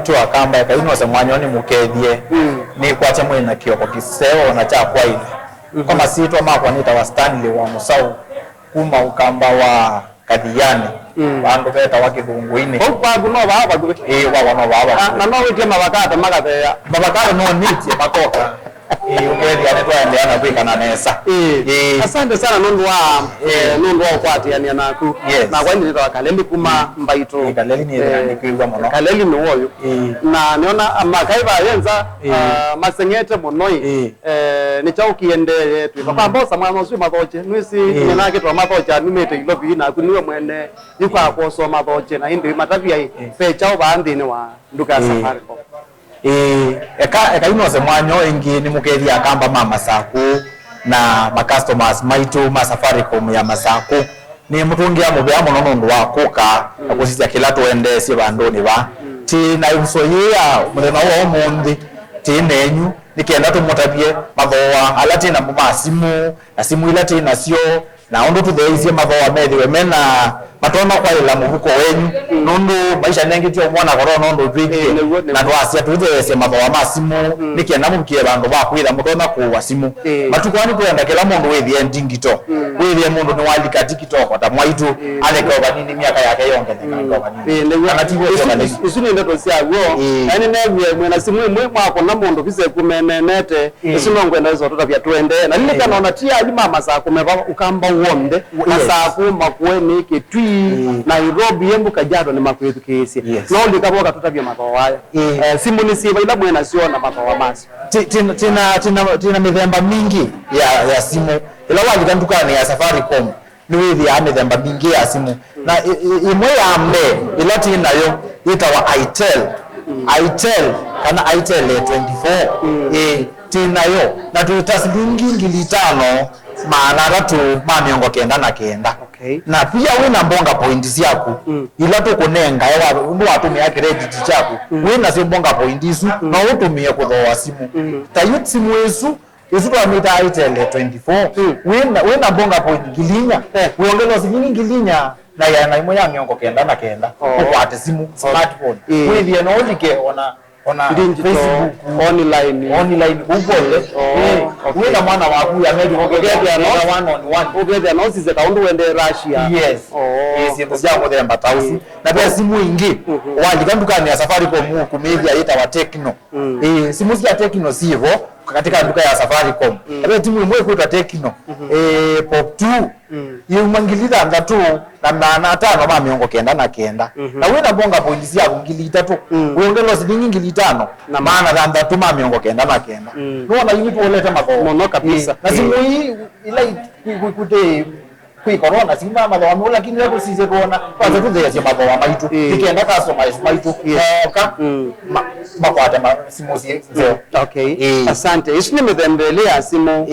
tua kamba kaino se mwanyoni mukethie ni kwacha mwina kioko kiseo na cha kwaile kama sitwa makwa nita wa Stanley wa Musau kuma ukamba wa Kathiani bandu beta wa Kithunguini kwa guno baba wa no baba na no wetie mabakata magathea babakara no nitie makoka ukethia ni twaendeana kwikana nesa asante sana nundu wa kwatiania naku na kwa nini twa Kaleli kuma Mbaito Kaleli ni ndikirwa muno Kaleli ni woyo na niona makaiba yenza masengete munoi ni chaukiende tu kwa mbosa mwana usu mathoche nwisi nyenake twa mathocha numete ilobi na kuniwe mwene yukwa koso mathoche na indi matavia pe chao bandini wa nduka Safaricom eka inose mwanyo ingi ni mukethia kamba mama saku na ma customers maitu ma Safaricom ya masaku ni mutungia mubya muno nundu wa kuka akusisia kila tuende si bandoni ba ti na usoyia muthena wo mundi ti nenyu nikienda tumutabie mathoa alati na masimu na simu ilati nacio na ondo tutheisie mathoa methiwe mena matona kwa ila muhuko wenyu nundu maisha nengi tio mwana korona nundu twiki na twasia tutheisie mathoa masimu nikienda mukie bandu ba kwira mutona kuwa simu matukwani kwenda kila mundu withie ndingito withie mundu ni walika tiktok ta mwaitu aleka banini miaka yake yonge ndio banini anatiwe isuni ndeto cia guo yani newe mwena simu imwe mwako na mundu bise kumenenete isino ngwenda hizo tutabia tuende na lile kana onatia alima masa kumeva ukamba uonde na saa kuma kweni kitwi Nairobi yembu Kajiado ni makwetu kesi no ndikaboka tutabia mathoa haya simu ni siba ila mwena siona mathoa masi tina mithemba mingi ya simu ila walikandukana ya Safaricom ni withi ya mithemba mingi ya simu na imwe ya mbe ila tinayo itawa Itel kana Itel 24 tinayo na tutasilingi ngili 5 maana ratu mamiongo kenda na kenda na pia wina mbonga pointi yaku ila tukunenga ndu atumia credit chaku wina si mbonga pointi isu na utumie kuthoa simu tayut simu isu twa mita Itel 24 wina mbonga pointi ngilinya uongelo simu ngilinya na yana imwe ya miongo kenda na kenda ukwate simu smartphone withie no ulike ona Facebook online Google wina mwana waku ya medu ogethia no one on one ogethia no size kaundu wende Russia ndo jambo the mbatausi na pia simu ingi walikandukana ya Safaricom kumethia ita wa Tecno simu cia Tecno sivo katika duka ya Safaricom na timu imwe kuitwa Tecno Pop 2 yumangilita ndatu na maana 5 ma miongo kenda na kenda na wina bonga pointi ya ngili 3 uongelo silingi ngili 5 na maana ndatu ma miongo kenda na kenda no na unit woleta matho mono kabisa na simu hii ila kute kui corona sima matho mwa lakini leo sisi tuona kwanza tuthea matho maitu ikienda customers maitu ka makwata simu zio asante isini mithembelea simu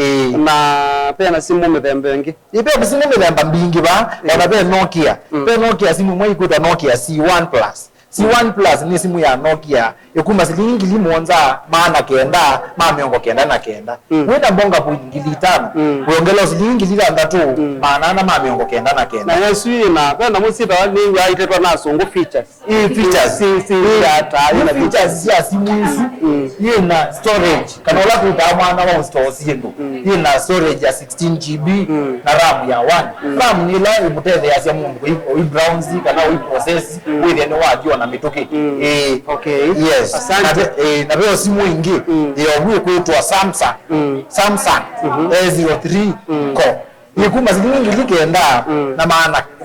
na pena simu mithembengi ipe simu mithemba mbingi ba na pe Nokia simu mwe ikuta Nokia C1 Plus C1 Plus ni simu ya Nokia ikuma silingi limonza maana kenda ma miongo kenda na kenda wenda bonga ngili 5 uongelo silingi lila ndatu maana na ma miongo kenda na kenda na yesu na pena musita ni yaitetwa naso ngo features data ina features ya simu hizi ina storage kana wala kuta mwana wa store siendo ina storage ya 16 GB na RAM ya 1 RAM ni la imuteze ya simu i browse kana i process with any word na mitoke yes asante na leo simu ingi ndio kuitwa Samsung A03 Core nikuma zilingi likenda na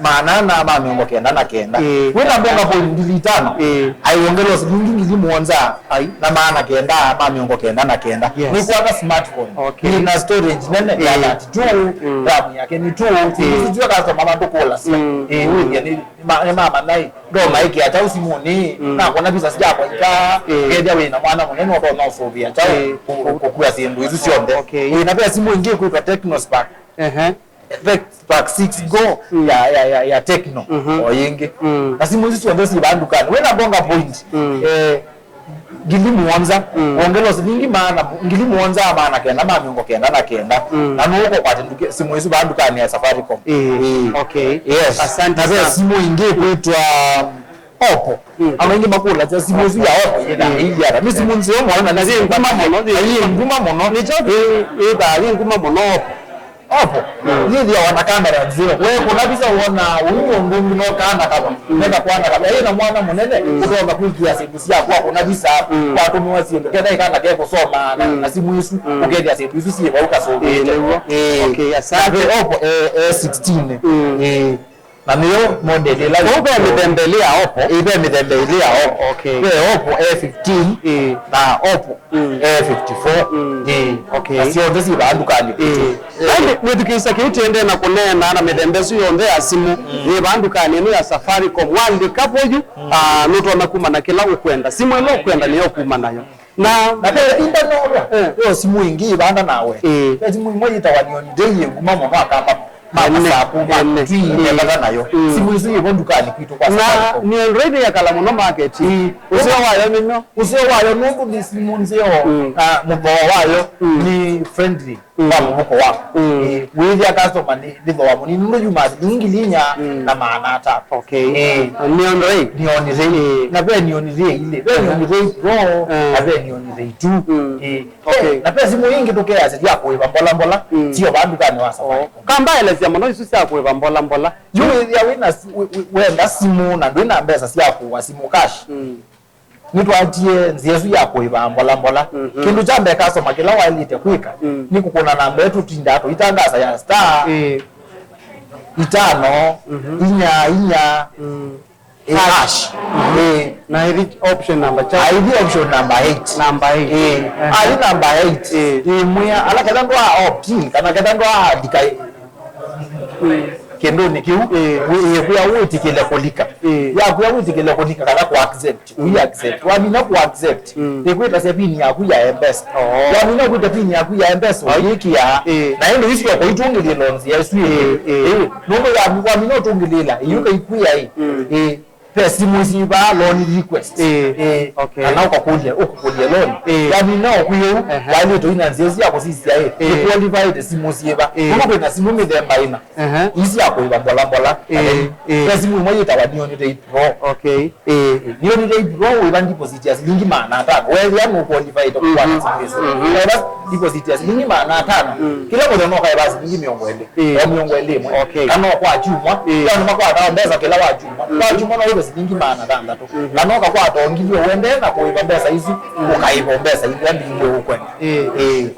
maana na mamiongo kenda na kenda wena mbonga pointi 5 aiongelo zilingi ngilimuonza na maana kenda mamiongo kenda na kenda ni kwa smartphone ina storage nene ya 32 RAM yake ni 2 sijua kama mama ndokola wewe ni mama nai ndo maiki hata usimuni na kuna bisa sija kwa ika gedia we na mwana munene wa na Sovia chao kwa sindu hizo sionde na pia simu ingie kuitwa Tecno Spark Spark 6 Go ya Tecno oyingi na simu hizo ndio si bandukani wena bonga point ngilimuonza ongelo silingi maana ngilimuonza maana kenda mamiongo kenda na kenda na nuko kwa tinduke simu hizo bandukani ya Safaricom yes asante na simu ingie kuitwa Oppo amaingi makula cha simu ya Oppo ida mimi simu nzio mwana na zile nguma mono ni chote ida nguma mono Oppo ndio wana kamera nzio wewe kuna bisa uona huyo ngungu no kana kama nenda kuana kama yeye na mwana munene kutoka kuikia simu sia kwa kuna bisa kwa tumiwa simu kenda ikana kwa kusoma na simu hizi ugedia simu hizi si kwa ukasoma okay asante Oppo A16 na niyo model la Oppo imedembelea Oppo okay Oppo A15 na Oppo A54 okay sio ndisi bandukani ande mwedukisa kiutende na kunena na medembezo yonde ya simu ye bandukani no ya Safaricom wande kapoju nuto nakuma na kila ukwenda simu elo kwenda niyo kuma nayo na inda no yo simu ingi banda nawe simu moja itawanioni dei nguma mwa kapa nayo simu hizi ipo dukani kwitu kwa sababu ni already ya kala muno market usio wayo mino usio wayo nungu ni simu nzio mbo wayo ni friendly kwa mbuko wako wizi ya customer ni ndivyo wamo ni nungu jumazi nyingilinya na maana hata okay ni onire na pia ni onire ile pia ni onire pro na pia ni onire tu okay na pia simu nyingi tokea asili yako mbola sio bandukani wasa kamba ile ya mono isusi yako mbola yule ya wina wenda simu na ndina mbesa si yako wa simu cash nitwatie nziyesu yako mbola kindu cha mbeka customer kila walite kwika nikukuna namba yetu tindatu itangaza ya star 5 inya hash na hivi option number cha hivi option number 8 ali number 8 imwe ala kadandwa option kana kadandwa dikai kendo nikiu kuya wuti kile kolika ya kuya wuti kile kolika kana ku accept we accept wamina ku accept ekweta sepini ya kuya embesa wamina ku pini ya kuya embesa yikia na ndo isi yako itungile lonzi yesu nombo ya wamina utungilila yuka ikuya pesa simu ba loan request okay ana ukukulia loan yani nao kuyo wale to ina nzezi yako sisi yae qualified simu siba kuko na simu midemba ina isi yako mbola pesa simu moja itawadioni dei pro okay nioni dei pro we deposit ya shilingi maana 5 wewe yani qualified kwa simu basi deposit ya shilingi maana 5 kila moja unoka basi shilingi miongo ele okay kana kwa chuma yani makwa ataondeza kila wa chuma na shilingi maana 6 lanoka kwa atongilio uende na kuiba pesa hizi ukaiba pesa hizi ndio huko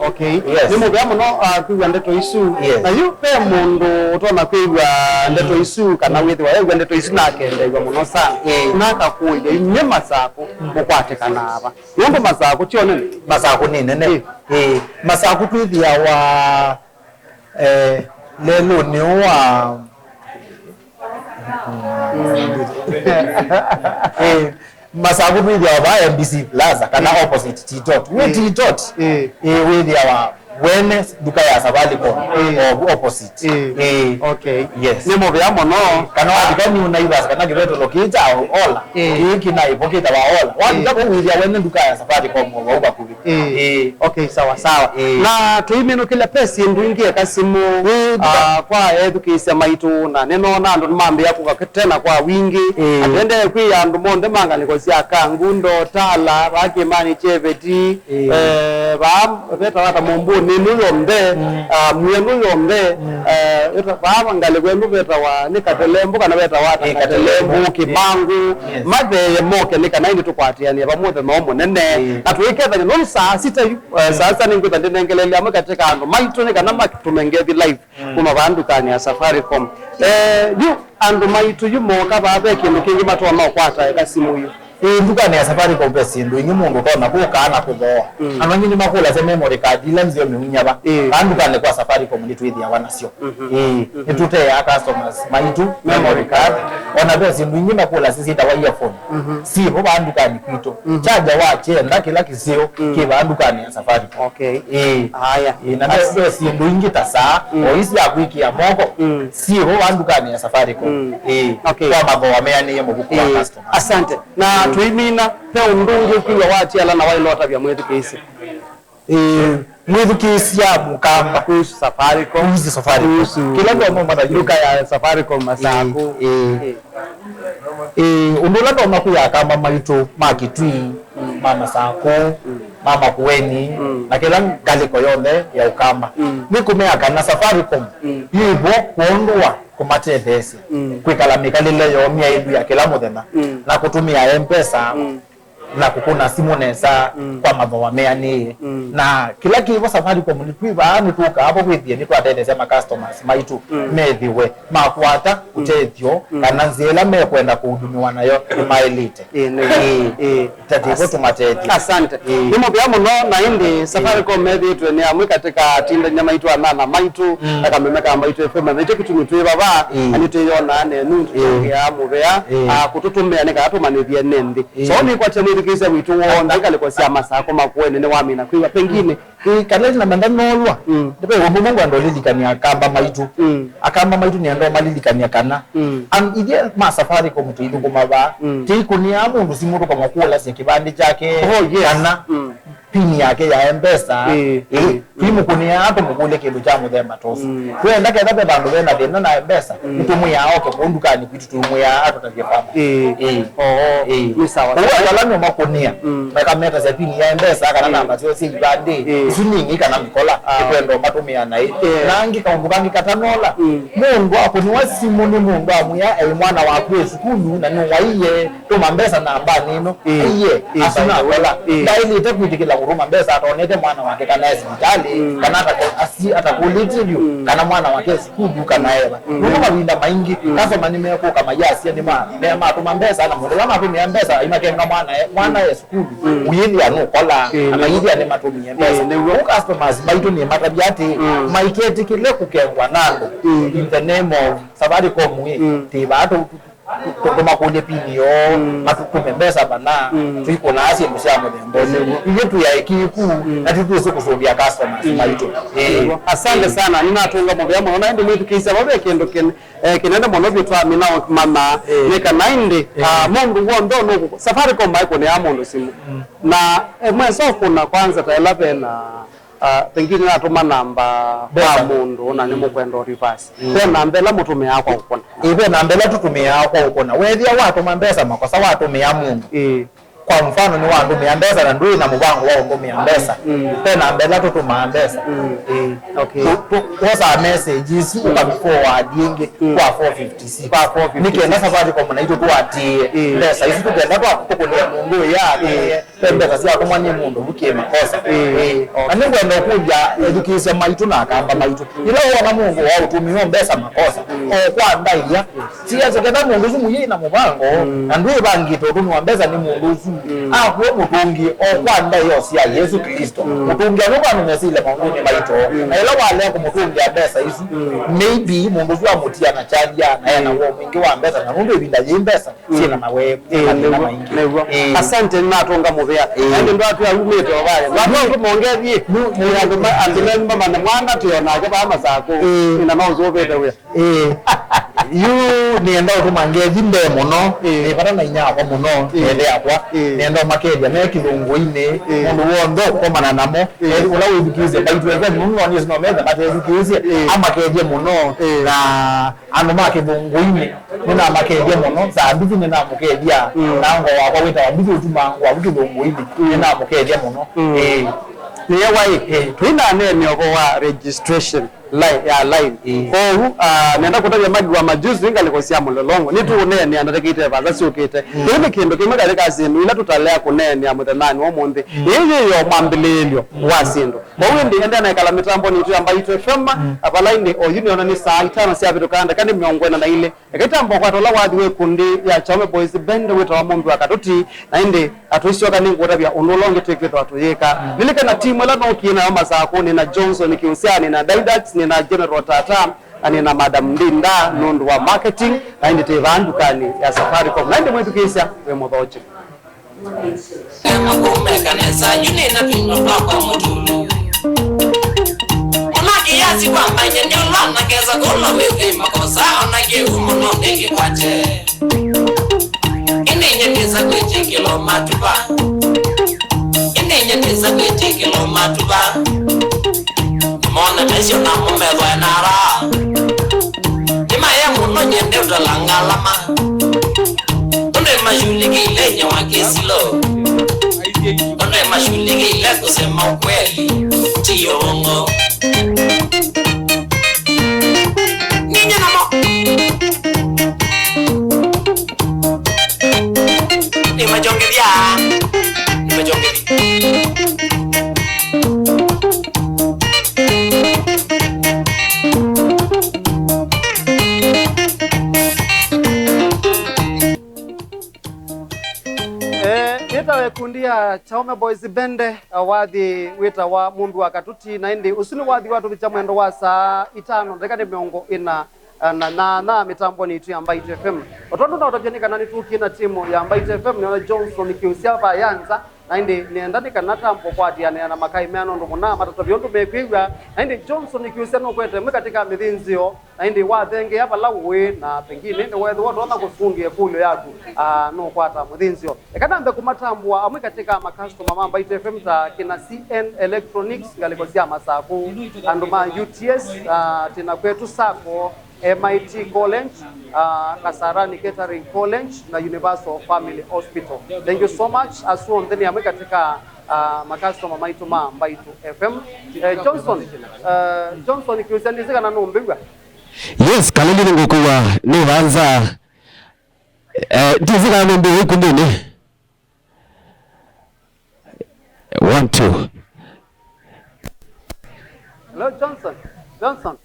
okay nimo bya muno kuiba ndeto isu na yupe mundu utona kuiba ndeto isu kana withi wa yupe ndeto isu nakende iba muno sana naka kuiba nyema zako mukwate kana aba yombo mazako chione mazako nene mazako twithia wa lelo ni wa masabu with our MBC Plaza kana opposite T-Dot we T-Dot with our wellness duka ya Safaricom opposite okay yes nimo bya mono kana wadikani unaibasa kana kireto lokita ola hiki na ipokita wa ola wadika kwa with our wellness duka ya Safaricom wa kubi okay sawa na tuimeno kila pesi ndingie kasimu kwa edukisa maitu na neno na ndo mambe yako tena kwa wingi atende kwa ndo monde manga nikosia kangundo tala bake mani cheveti ba beta wata mombo niluyombe mwenuyombe baba ngale kwenu beta wa nikatelembo kana beta wata nikatelembo kimangu made moke nikanaini tukwatiani pamoja na omo nene atuikeza no saa 6 sasa ningo tandengelele amakatika ando maitu nikana makitumengezi live kuma bandu kani ya Safaricom yu ando maitu yumoka babe kindu kingi matwa makwata kasimu yu ndukane ya Safaricom pesi ndo ingi mundu kona kukana kuboa anonyini makula se memory card ile nzio miunyaba andukane kwa Safaricom ni twidi ya wanasio etute ya customers maitu memory card ona pesi ndo ingi makula sisi ta wa earphone si bo bandukani kwito charger wache ndaki laki sio kiba andukane ya Safaricom okay haya na pesi ndo ingi tasa oisi ya wiki ya moko si bo bandukane ya Safaricom okay kwa mago wameani yemo buku wa customer asante na tuimina pe undungi ukiwa wati ala na wailo atabya mwetu kesi mwetu kesi ya mukamba kuhusu Safaricom kila ndo mambo na duka ya Safaricom masaku undula ndo makuya kama maitu makitwi mama sako mama kuweni na kila ngaliko yonde ya ukamba nikumeaka na Safaricom yivo kuondua kumatethesi kwikalamika lile yomia idu ya kila muthenya na kutumia M-Pesa na kukuna simu nesa kwa mathoa meani na kila kivo Safaricom ni twiva ni tuka hapo kwithie ni twatetesya ma customers maitu methiwe makwata utethio kana nzela mekwenda kuhudumiwa nayo maelite tatizo tumatethio. Asante nimo bya muno na indi Safaricom methitwe ni amwe katika tinda nyama itu anana maitu akamemeka maitu FM na kitu mitwe baba anite yona ne nuntu ya mubea kututumia ne katumanithia nendi so ni kwa chama kisa witu wonda kale kwa sia masako makwene ne wamina kwiwa pengine kaneli na mandanolwa ndipo Mungu andolilikania akamba maitu ni ando malilikania kana an ide ma Safaricom tuidu kumaba tikunia mundu simuru kama kuola sia kibandi chake kana pini yake ya M-Pesa timu kunia hapo mukule kindu cha muthemba tosu kwenda kethabe bandu bena thina na M-Pesa itumu yao ke kundukani kwitu tumu ya ato tavye pamba ni sawa kalani makunia makameta za pini ya M-Pesa kana namba sio si bandi suningi kana mikola kwendo matumia nai nangi kaumbukangi katanola mundu apo ni wasimu ni mundu amuya mwana wa kwesu kunu na ni waiye to M-Pesa na ambani no iye asina kola daili tekwitikila huruma M-Pesa ataonete mwana wake kana hospitali kana atakulitivu kana mwana wake sikudu kana eva nunga winda maingi kaso manime ko kama yasi ni ma to M-Pesa na mundu kama pimi M-Pesa imakenga mwana ya sikudu uyili anu kola amayidi ane matumia M-Pesa ne customers baitu ni matabiati maiketi kile kukengwa nando in the name of Safaricom tibato kutuma kule pinio matukume M-Pesa bana tuiko na asi mshamo ndembo yetu ya ikiku na tutuzo kusubia customers maitu asante sana ninatunga mambo yamo naende mwetu kisa babe kendo kinenda monovyo twa mina mama neka nainde mundu wo ndo no Safaricom baiko ne amondo simu na mwenso kuna kwanza taelape na pengine natuma namba kwa mundu na nimo kwenda reverse tena mbela mutume yako ukona ibe na mbela tutume yako ukona wethia watu M-Pesa makosa watu ya mundu kwa mfano ni wandu M-Pesa na ndui na mubango wao ndo M-Pesa tena mbela tutuma M-Pesa okay kosa messages ukamforward yingi kwa 456 nikienda Safaricom na ito tuatie pesa hizi tukenda kwa kukulia mundu yake M-Pesa si akoma ni mundu bukie makosa ani kwenda kuja education maitu na kamba maitu ila wana mungu wao tumio M-Pesa makosa kwa ndaiya si azekenda mundu zumu yina mubango na ndui bangito tunu M-Pesa ni mundu zumu aho mutungi kwa ndaiyo si ya Yesu Kristo mutungi anuka numesile mundu ni maitu na ila wale ko mutungi M-Pesa hizi maybe mundu zwa mutia na chalia na yana wo mwingi wa M-Pesa na mundu ibinda M-Pesa si na mawe na maingi asante natunga muvya ndio ndo atu umete wabaya watu muongezi andimeni mama na mwana tiona ke ba masako ina mauzo vete we you nienda utumangezi mbe muno pata na inya kwa muno ele yakwa nienda makedia me kilungu ine mundu wondo komana namo ula ubikize baitu eza muno ni sino meza bate ubikize amakedia muno na anu makibungu ine nina makedia muno za mbizi nina mukedia nango wakwa wita wabizi utuma wa kilungu ine nina mukedia muno ni yawai twina nene kwa registration line nenda kutaja magi wa majuzi ingalikosia mulolongo nitunene andatekite baza siokite ndi kindu kimega kazindu ila tutalea kunene ya muthanani wa monde iyo mwambilelyo wa sindu bawindi enda na kala mitambo ni tu ambayo FM abalainde union ni saa 5 sia bitukanda kandi myongwena na ile ekitambo kwa tola wadi we kundi ya Chaume Boys band wetu wa mombi wakatoti na inde atuishoka ningo tabia unolonge tekito atuyeka nilika na timu la no kina ama saa kuni na Johnson kiusiani na Didax ni na General Tata ani na Madam Linda nundu wa marketing na inde tevandu kani ya Safaricom na inde mwetu kisa we modhoje kama kumekanesa yunina pinga kwa mutulu kiasi kwamba nyenyola keza kola wewe makosa onage umuno ndege kwache inenyeteza kweche kilo matuba inenyeteza kweche kilo matuba mona mesho na mumedwa nara ima ya muno nyende utalanga lama mashuliki ile wakisilo One mashuliki ile kusema ukweli Tiyo bongo Ninja namo Ni majongedia Ni majongedia Kundia Chaume Boys Bende wadhi wita wa mumbi wa katuti na indi usuni wadhi watu vicha mwendo wa saa 5 ndekane miongo ina na mitambo ni itu ya Mbaito FM otondo na utajenika nani tuki na timu ya Mbaito FM ni Johnson kiusia hapa yanza na indi niendanika na tampo kwa diane na makai meano ndo muna matata biondu mekwiwa na indi Johnson kiusia no kwete katika mithinzio na indi wathenge hapa lawe na pengine indi wewe watu wana kufungia kulo yaku no kwata mithinzio ekanambe kumatambwa amwe katika makastoma mama Mbaito FM ta kina CN Electronics ngalikosia masaku anduma UTS tina kwetu sako MIT College, Kasarani Catering College na Universal Family Hospital. Thank you so much. Asuo ndeni ya mweka katika makastoma maitu Mbaito FM. Johnson kiusandizika na numbingwa. Yes, kalili ngokuwa ni vanza ndizika na numbingwa kundini 1-2. Hello Johnson.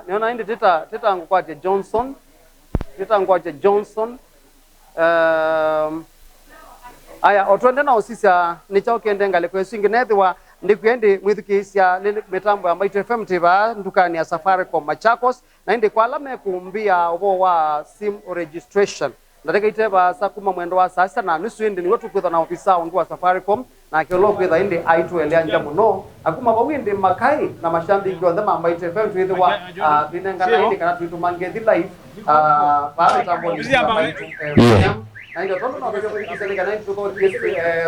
Niona indi tita ngukwaje Johnson. Aya otwende na osisa nicha okende ngale kwesingi nethiwa ndikuendi mwithikisya lili mitambo ya Mbaito FM tiva ndukani ya Safaricom Machakos na indi kwa alama kumbia obo wa sim registration ndateka iteba sa kuma mwendo wa sasa na nusu indi niwetu kwitha na ofisa wangu wa Safaricom na kiolo kwitha indi aitu elianja muno akuma bawindi makai na mashambiki wa thema Mbaito FM twithiwa binengana indi kana tuitumangethi live pa mitambo ni Mbaito FM na ndio tondo na kujisaidia na tuko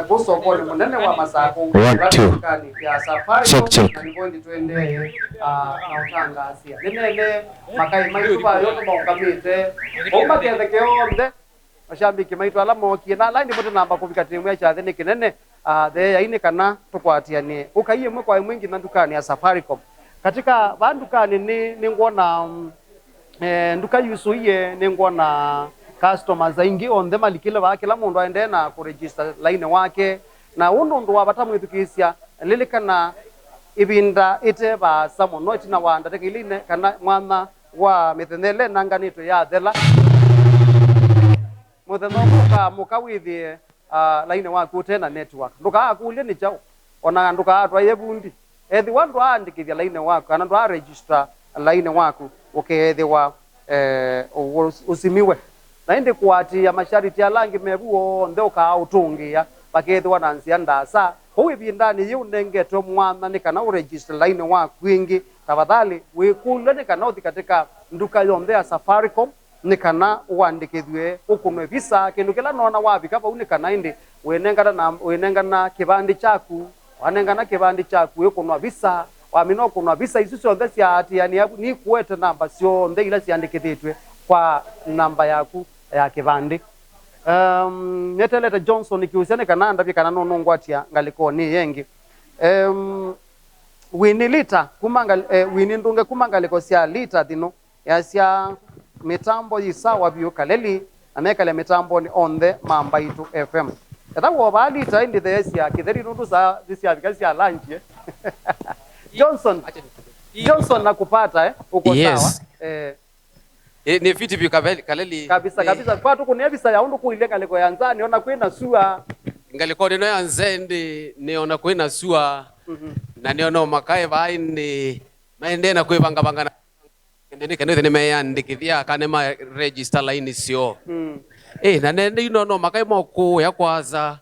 boso kwa munene wa masako ya Safaricom na ngondi twende autanga asia nene makai maituba yote baukabite omba kiende onde mashabiki maitu alamo kina line bote namba kufika timu ya chathini kinene the yaine kana tukwatianie ukaiye mwe kwa mwingi na dukani ya Safaricom katika bandukani ni ngona nduka yusuye ni ngona customers aingi on them alikile wa kila mundu aende na kuregister line wake na undo ndo wabata mwithukisya lilikana ibinda ite ba samo noite na wanda tekiline kana mwana wa mithenele nanganito ya thela muthenoka mukawithie line waku tena network nduka akulie ni chao ona nduka atwa yebundi ethi wandu aandikithia line waku kana ndo register line waku ukethwa usimiwe na indi kuati ya mashariti ya langi mebuo ndeuka utungia bakethwa na nsia ndasa huwi bindani yu nengeto mwana ni kana uregister line waku ingi tafadhali wikule ni kana uthi katika nduka yonde ya Safaricom ni kana uandikithwe ukunwe visa kindu kila nona wapi kaba unikana indi wenengana kibandi chaku wanengana kibandi chaku ukunwa visa wamino kunwa visa isuso ndesi ya ati yani ni kuwete namba sio nde ila siandikithitwe kwa namba yaku ya kibandi neteleta Johnson kiusiane kana ndabi kana nonongwatia ngaliko ni yengi wini lita kumanga wini ndunge kumanga liko sia lita dino ya sia mitambo yisawa biyo kaleli amekale mitambo ni on the Mbaito FM etawo ba lita indi the sia kitheri nundu sa sia vikasi ya lunch Johnson nakupata uko yes. Sawa ni fiti bi kaleli kabisa kwa tu kunia visa ya undu kuile ngaliko yanza niona kwina sua ngaliko dino yanze ndi niona kwina sua na niona makae vai ndi maende na kwibanga banga ndi kende ne meyandikithia kana ma register line sio na nende no makae moko ya kwaza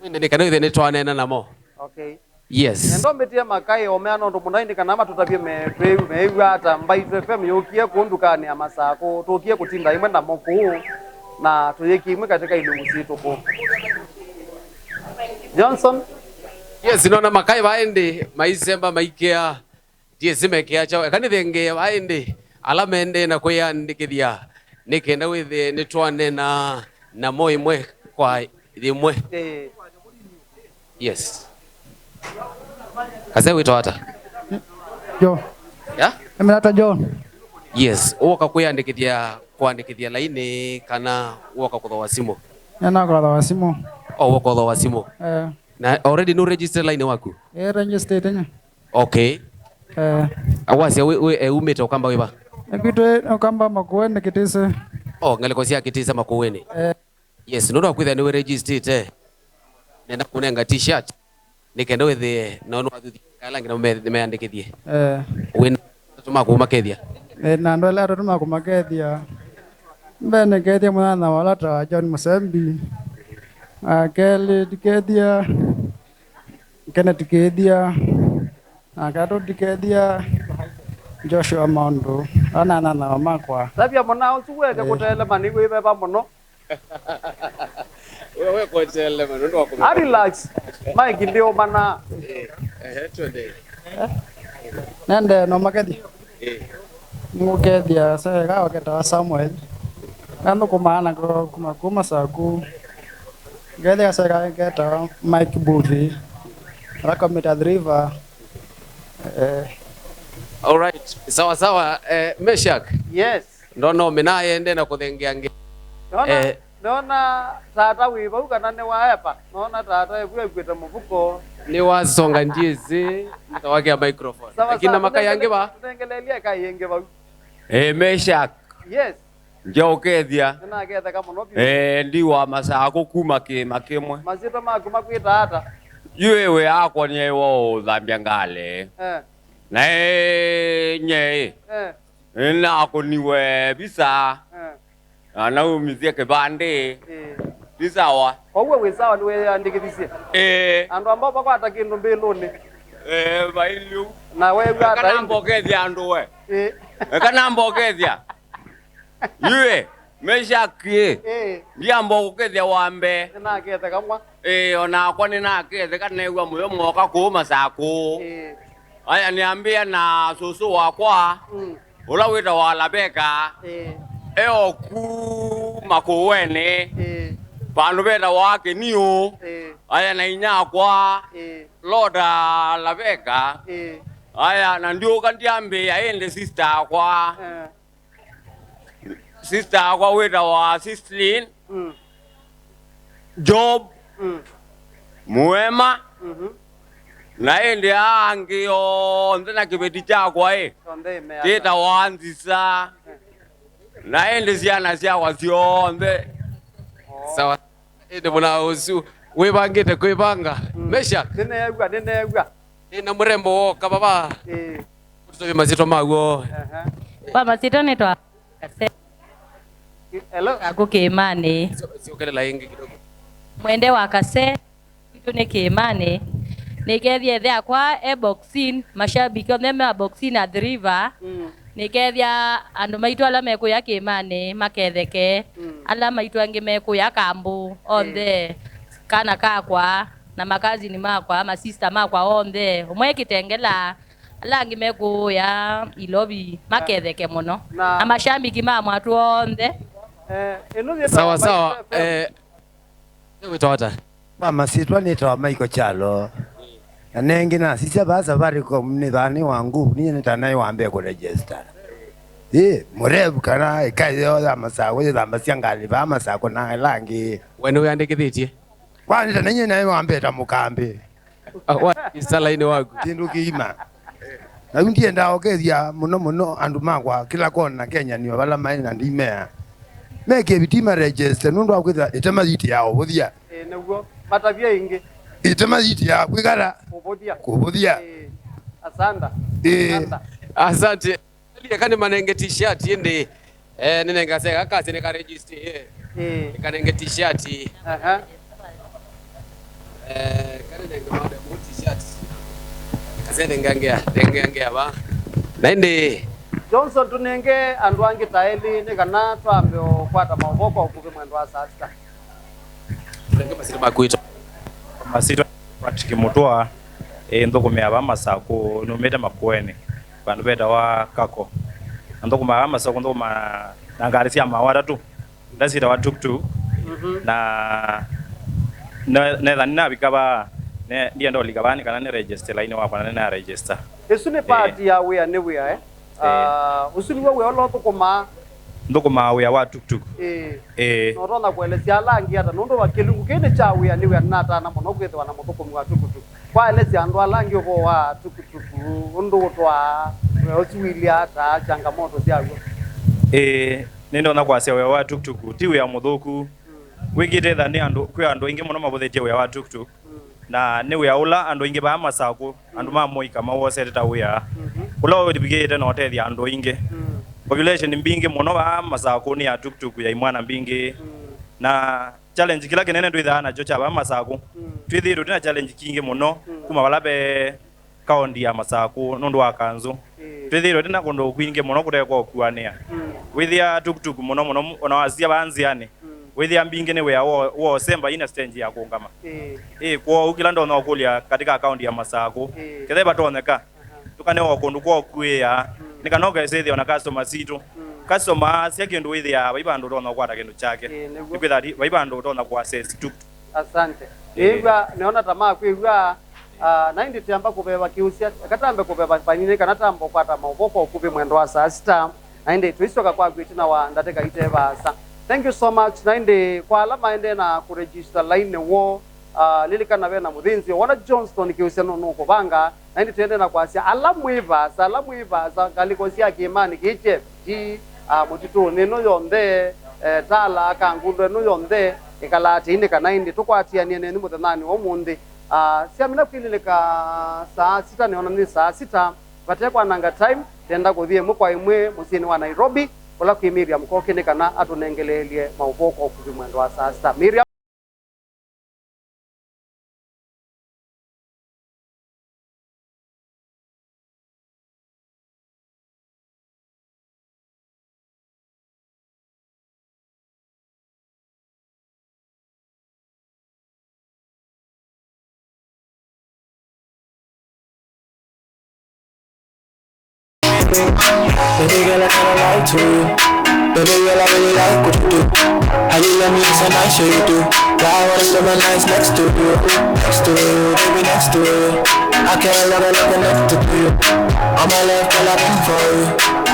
ndi kende ne twanena namo okay yes ndo metia makai omeano ndo munaindi kana ama tutavye meigwa ata Mbaito FM yokie kundukani ya masako tokie kutinda imwe na moko na tuyeki imwe katika ilungu situ ko Johnson yes nona makai vaende maisemba maikea die zimekea chao kanithenge vaende alamende na kuyandikithia nikenda withi nitwane na moi mwe kwa limwe. Yes. Kase wito hata. Jo. Ya? Emirata John. Yes, uoka kuandikithia laini kana uoka kuthoa simu. Yana kwa simu. Uoka kuthoa simu. Na already no register line waku. Register tena. Okay. Awasi we umete ukamba wiba. Ekitwe ukamba Makueni Kitise. Ngaleko sia Kitise Makueni. Yes, no kwitha ni register te. Nenda kunenga t-shirt. Nikenda withi no kala ngina meandikithie. Win tuma kumakethia. Na ndo la tuma kumakethia. Mbene kethia mwana wala ta John Musembi. Kelly dikethia. Kenneth Kethia. Akato dikethia. Joshua Mondo. Ana makwa. Sabia mona usuweke kutele manigo ibeba mono. Wewe kotele mano ndo wako. Relax. Mike ndio bana. Twende. Nende no makethia. Ngukethia sasa kawa keta Samuel. Ando kumana kuma saku. Gethia sasa keta Mike Buthi. Rakamita Driver. All right. Sawa. Meshak. Yes. No minaye ende na kuthengea nge. Nona tata wiba ukana ne waepa. Nona tata ebuye kweta mufuko. Ni wasonga njizi mtawake ya microphone. Lakini makai yange ba. Tengelelia kai yange ba. Meshak. Yes. Njokethia. Na ketha kama no. Ndi wa masako kuma kimwe. Mazito makuma kwita hata. Yewe akwa ni wo dhambia ngale. Na nye. Na ako niwe bisa. Na umizie kebande. Bisa wa. Owe wesawa niwe andikithisia. Andu ambao bakwata kindu mbiluni. Bailu. Na wewe hata kana mbokethia andu we. Kana mbokethia. Yue Meshaki. Ndia mbokethia wambe. Na ketha kamwa. Ona kwa nina ketha kana ewa muyo moka kuma sako. Aya niambia na susu wakwa. Ula wita wala beka. Oku Makueni. Panu beta wake niyo. Aya na inyakwa. Loda la beka. Aya na ndio kandiambe aende sister kwa. Sister kwa wita wa Sislin. Job. Muema. Naende angio ndena kibeti chakwa Teta wanzisa. Naende ziana ziakwa zionde. Sawa. Ende muna usu webangete kwebanga. Mesha. Nene. Na mrembo woka baba. Tutobe mazito mago. Ba mazito netwa. Hello. Ako Kimani. Sio kale la ingi kidogo. Mwende wa Kase. Kitu ni Kimani. Nikethia thea kwa boxing mashabiki on them boxing at the river. Nikethia andu maitu ala meku ya Kimani maketheke. Ala maitu ange meku ya Kambu on the kana kakwa na makazi ni makwa ma sister makwa on the umwe kitengela ala ange meku ya Ilobi maketheke muno. Amashambiki mamwa tu on the sawa. Wito hata. Mama sitwa nitwa Michael Chalo. Nanengi na sisi baza Safaricom ni dhani wangu ni nitanaye waambia ku register. Murebu kana ikayo za masako za masiangali ba masako na langi. Wene uyandikithie. Kwani tanenye naye waambia tamukambe. Wa isala ine wagu. Tindu kiima. Na ndiye ndaogethia muno andu makwa kila kona Kenya ni bala mai na ndimea. Meke bitima register nundu akwitha itemaziti yao buthia. Naguo matavia ingi. Itemaziti ya kwigara kubuthia. Asanda. Asante. Ile kani manenge t-shirt yende nenga seka kazi ne ka register kanenge t-shirt kani nenga mada mu t-shirt kazende ngangea ba naende Johnson tunenge andu angi taeli ne kana twambe okwata mavoko okuve mwendo wa sasa. Tunenge masira makuito. Masira Patrick Mutua ndokomea ba masako no meta Makueni. Bandu beta wa kako. Ndokuma ba masako ndokuma na ngari cia mawara tu ndacira wa tuktuk na netha nina bikaba ne ndia ndo ligabani kana ne register line wa kana ne register isu ni party ya wea ni wea usuli wewe olo tukuma ndukuma wea wa tuktuk no rona kuelezea langi hata nondo wakilungu kene cha wea ni wea nata na mono kwetwa na mutukumu wa tuktuk kwa elezi andu alangi ubo wa tuktuk undu twa osuili hata changamoto ciago nendo na kwasia wea wa tuktuk ti wea muthuku wigite tha ni andu kwi andu ingi muno mabuthetie wea wa tuktuk na ni wea ula andu ingi ba masaku andu ma moika mawosete wea ula wibigite no tethia andu ingi population mbingi muno ba masaku ni ya tuktuk ya imwana mbingi na challenge kila kinene ndwitha na jo cha ba masaku twithiru tina challenge kingi muno kuma balabe kaunti ya masaku nundu wa kanzu twithiru tina kundu kwingi muno kutekwa kuania withia tuktuk muno muno ona wasia banziani withia mbingi ni wea wo semba ina stage ya kungama kwa ukila ndo no kulia katika akaunti ya masaku kethe batoneka tukane wo kundu kwa kuya nikanoga sethi ona customer situ customer sia kindu withia baibando ndo no kwata kindu chake nikwitha baibando ndo na kwa access tuktuk. Asante iwa neona tamaa kwiwa na indi tiamba kubeba kiusia katambe kubeba panine kana tambo kwata mauboko kubi mwendo wa saa 6 na indi twisoka kwa gwitina wa ndateka iteba sa. Thank you so much. Nainde kwa alama ende na kuregister line wo lilikana we na mudhinzi wana Johnston kiusiano nuko banga nainde tuende na kwasia alamu iva za kalikosia kimani kiche ji mutitu neno yonde tala kangundo no yonde ikalati inde kanainde tukwatia ni muthanani wo mundi siamina kwilileka saa 6 neona ni saa 6 batekwa nanga time tenda kuthie mukwa imwe musini wa Nairobi ola kwi Miriam kokene kana atunengelelie mauboko okuvi mwendo wa saa 6 Miriam Baby girl, I kinda like to you. Baby girl, I really like what you do. How you love me so nice, sure you do. Yeah, I wanna spend my nights next to you. Next to you, baby, next to you. I can't let her look next to you. All my life, girl, I've been for you.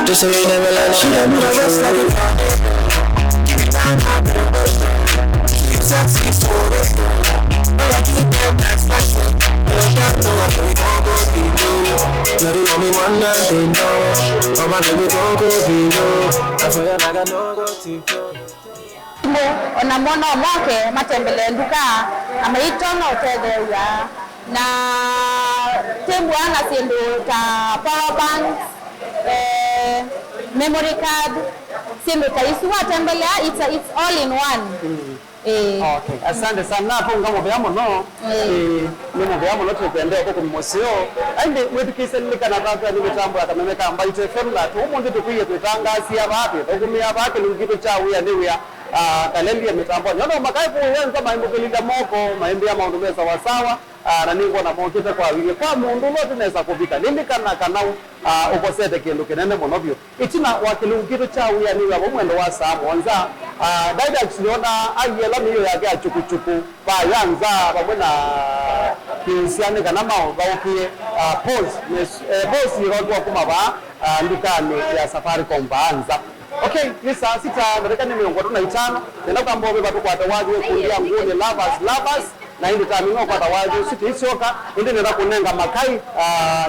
Just so you never let she let me rest like a give me time, you sexy for it. But I keep that back special. But I got no other, we gon' go be new. Let it on me one night, they know. Oh my baby, gon' go be new. I feel like I know go to go. Ona mwana mwake matembele nduka amaitona utetheria na tembu ana sindu ta power bank memory card sindu ta isuwa tembelea it's all in one. Okay, asante sana hapo ngamo byamo no nimo byamo no tukwendea huko kumosio ande wetu kiselika na tatu ni mitambo akamemeka ambayo FM na tu umuntu tukwiye tutangasia bapi tukumia bapi lungito cha uya ni uya kalendi ya mitambo nyono makaifu yenza maimbo kelinda moko maimbo ya maundu mesa wasawa na ningo na mokite kwa wile kwa mundu lote nesa kubika nindi kana kanau ukosete kindu kinene monobyo itina wakilungito cha uya ni uya mwendo wa saa mwanza daida kusiona ayela miyo yake achukuchuku ba yanza pamwe na kinsiane kana mao baukie pause yirotwa kuma ba ndukane ya Safaricom baanza. Okay, ni saa 6 dakika ni 45 nenda kwa mbobe batu kwa tawaji kulia ngune lovers na hindi tamino kwa tawaji siti isoka hindi nenda kunenga makai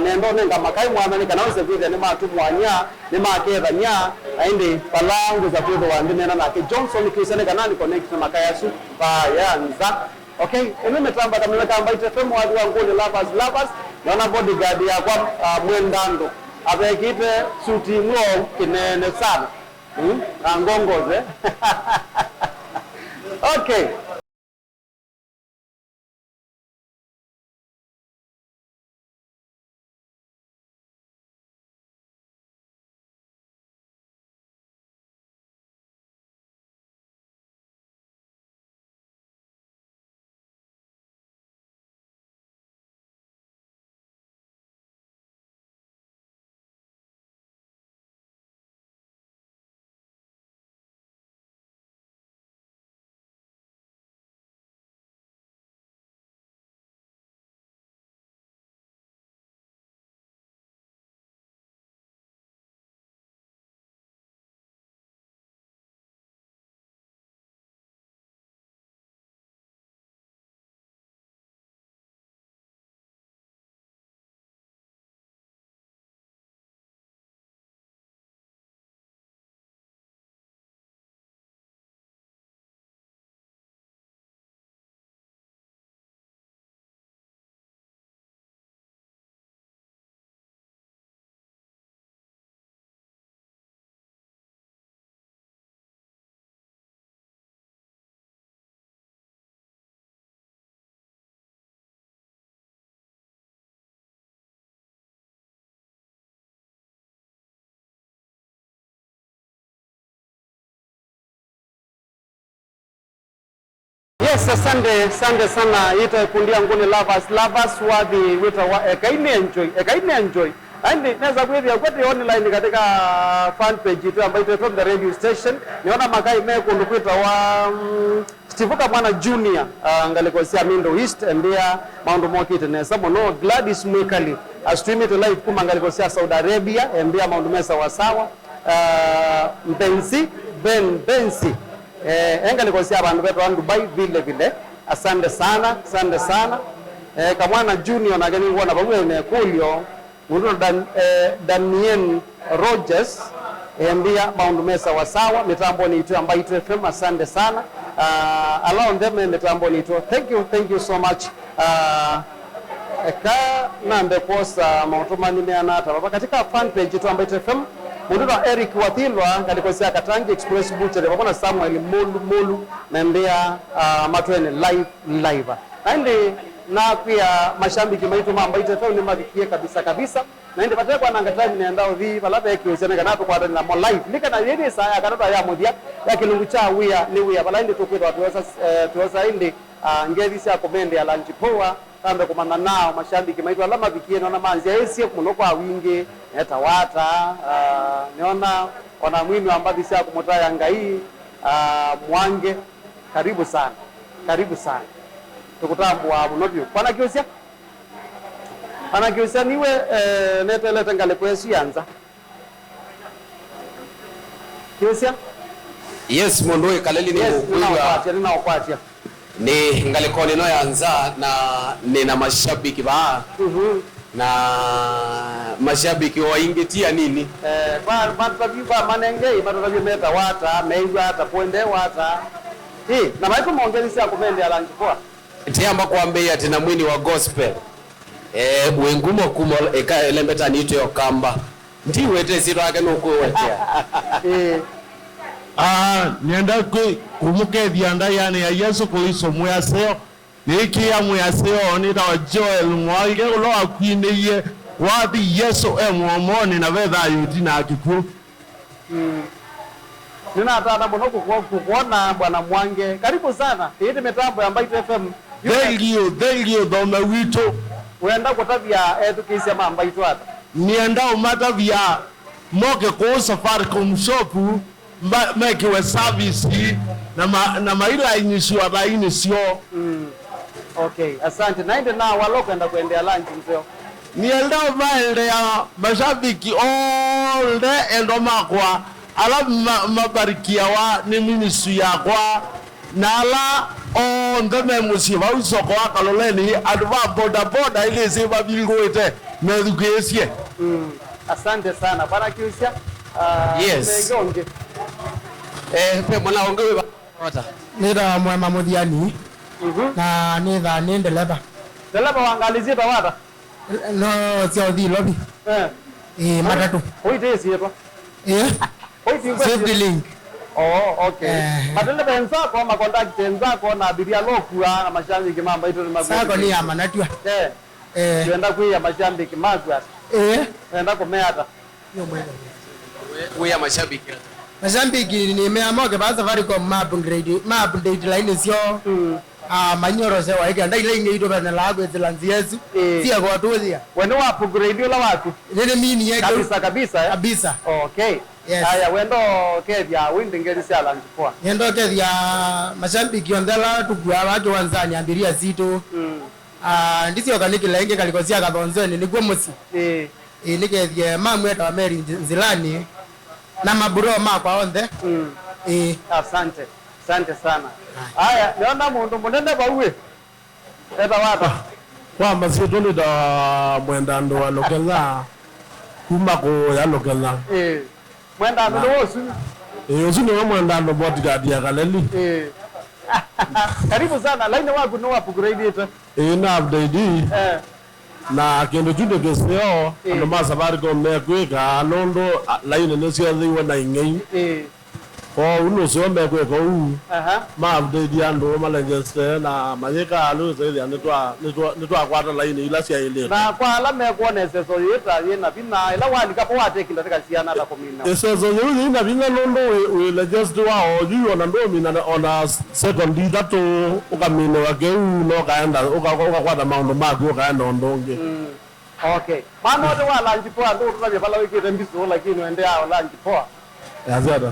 nendo nenga makai mwamani kana wose vile ni matu mwanya ni maketha nya hindi palangu za kudo wandi nena na ke Johnson kisene kana ni connect na makai asu ba yanza. Okay, ene metamba tameka ambaye FM wadi wa ngune lovers naona bodyguard ya kwa mwendando abekite suti mlo kinene sana ngongoze. Okay. Yes, asante sana ita kundia nguni lovers wathi wita wa ekaine enjoy and naweza kuambia kwetu online katika fan page yetu ambayo ito from the radio station niona makai mekundu kwita wa Stivuka mwana junior ngalikosia Mindo East mbia maundu mokite nesa mono Gladys Mwikali stream it live kuma ngalikosia Saudi Arabia mbia maundu mesa wasawa Bensi engalikosia abantu betu wa Dubai vile asante sana kamwana junior na gani ngona babuye ne kulio mundu Daniel Rogers mbia maundu mesa wasawa mitambo ni itu ambayo itu FM asante sana allow them mitambo ni itu thank you so much eka nambe posa mautomani meanata baba katika fan page itu ambayo itu FM mundu na Eric Wathilwa kalikosia Katangi Express Butcher baba na Samuel Molu na mbia matwene live andi na pia mashambiki maitu mambo itato ni mabikie kabisa na ndi patekwa nanga time niendao vi balaba yakiusene kana to kwa na mo live nika na yedi saa kana ya mudia yakilungu cha wia balandi to kwetwa tuweza indi ngezi sia komende ya lunch poa tambe kumana nao mashambiki maitu alama bikie na manzi esi kuno kwa wingi eta wata niona ona mwini ambathi sia kumota yanga hii Mwange karibu sana tukutambwa munobyo pana kiusia niwe netelete ngale kwesi yanza kiusia yes mondoe kaleli ni ninaokwatia ni ngale kone no yanza na nina mashabiki ba na mashabiki waingetia nini kwa manengei matabi meta wata meigwa hata puende wata na maitu mongelisi akumende alanji poa tiamba kuambia tena mwini wa gospel wengumo kumo eka elembeta nito yokamba ndiwete ziro ake nukuwetea nienda kumukethia ndayani ya Yesu Kristo mwaseo niki ya mwaseo nita wa Joel Mwage ulo akwineye wathi Yesu emwomoni na vetha yuti na akiku nina atana muno kukuona bwana Mwange karibu sana hii mitambo ya Mbaitu FM thank you dome wito uenda kutavia tukisia Mbaitu hata nienda umatavia moke ko Safaricom shop mekiwe service na maila inisio abaini okay asante naende na waloko enda kuendea lunch mzeo nienda maende ya mashabiki all day endo makwa ala mabarikia wa ni ministry yakwa nala ndeme musiba usoko akaloleni adwa boda ile ziba bilgoete medukesie asante sana bana kiusia yes pe mwana ongewe bata nida mwema mudhiani na nida nendeleba wangalizia tawata no sio di lobby matatu hoitesi yeto safety link okay badala benza kwa makontakti tenza kwa na abiria lokua na mashambiki mambo ito ni magwe sako ni ama natwa tuenda kuya mashambiki magwe tuenda kumeata kuya mashambiki ni meamoke ba Safaricom map update line sio manyoro se waike ndai line ito bana lago ezilanzi Yesu sia kwa tuwezia wene wa upgrade la watu nene mini yake kabisa okay yes aya wendo kethia windi ngeli sia lanji poa yendo kethia mashambiki ondela tukua watu wanzani ambiria zito ndisi okaniki lenge kalikosia kathonzeni niguo musi nikethia mamweta wa Mary Nzilani na maburo makwa onthe asante sana haya niona mundu munene bauwe eta wata kwamba sitoni da mwenda ndo wa lokela kuma ko ya lokela mwenda ndo wosu usu ni mwenda ndo bodyguard ya kaleli karibu sana line wako no upgrade ita na update na kendo jude geseo ndo Safaricom mekweka londo line nesio thiwa na ingei ko uno sombe kwe ko u ma de dia ndo malengeste na mayeka alu ze dia nitwa kwata line ila sia ile na kwa ala me kuona seso yeta yena bina ila wali kapo wate kinda tikasiana la komina seso yuli na bina londo we la just wa oju ona ndo mina ona second di dato ukamino wake u no kaenda ukakwata maundo mako ukaenda ondonge okay mano de wala njipoa ndo tunabye pala wiki tembiso lakini ende hao la njipoa yazada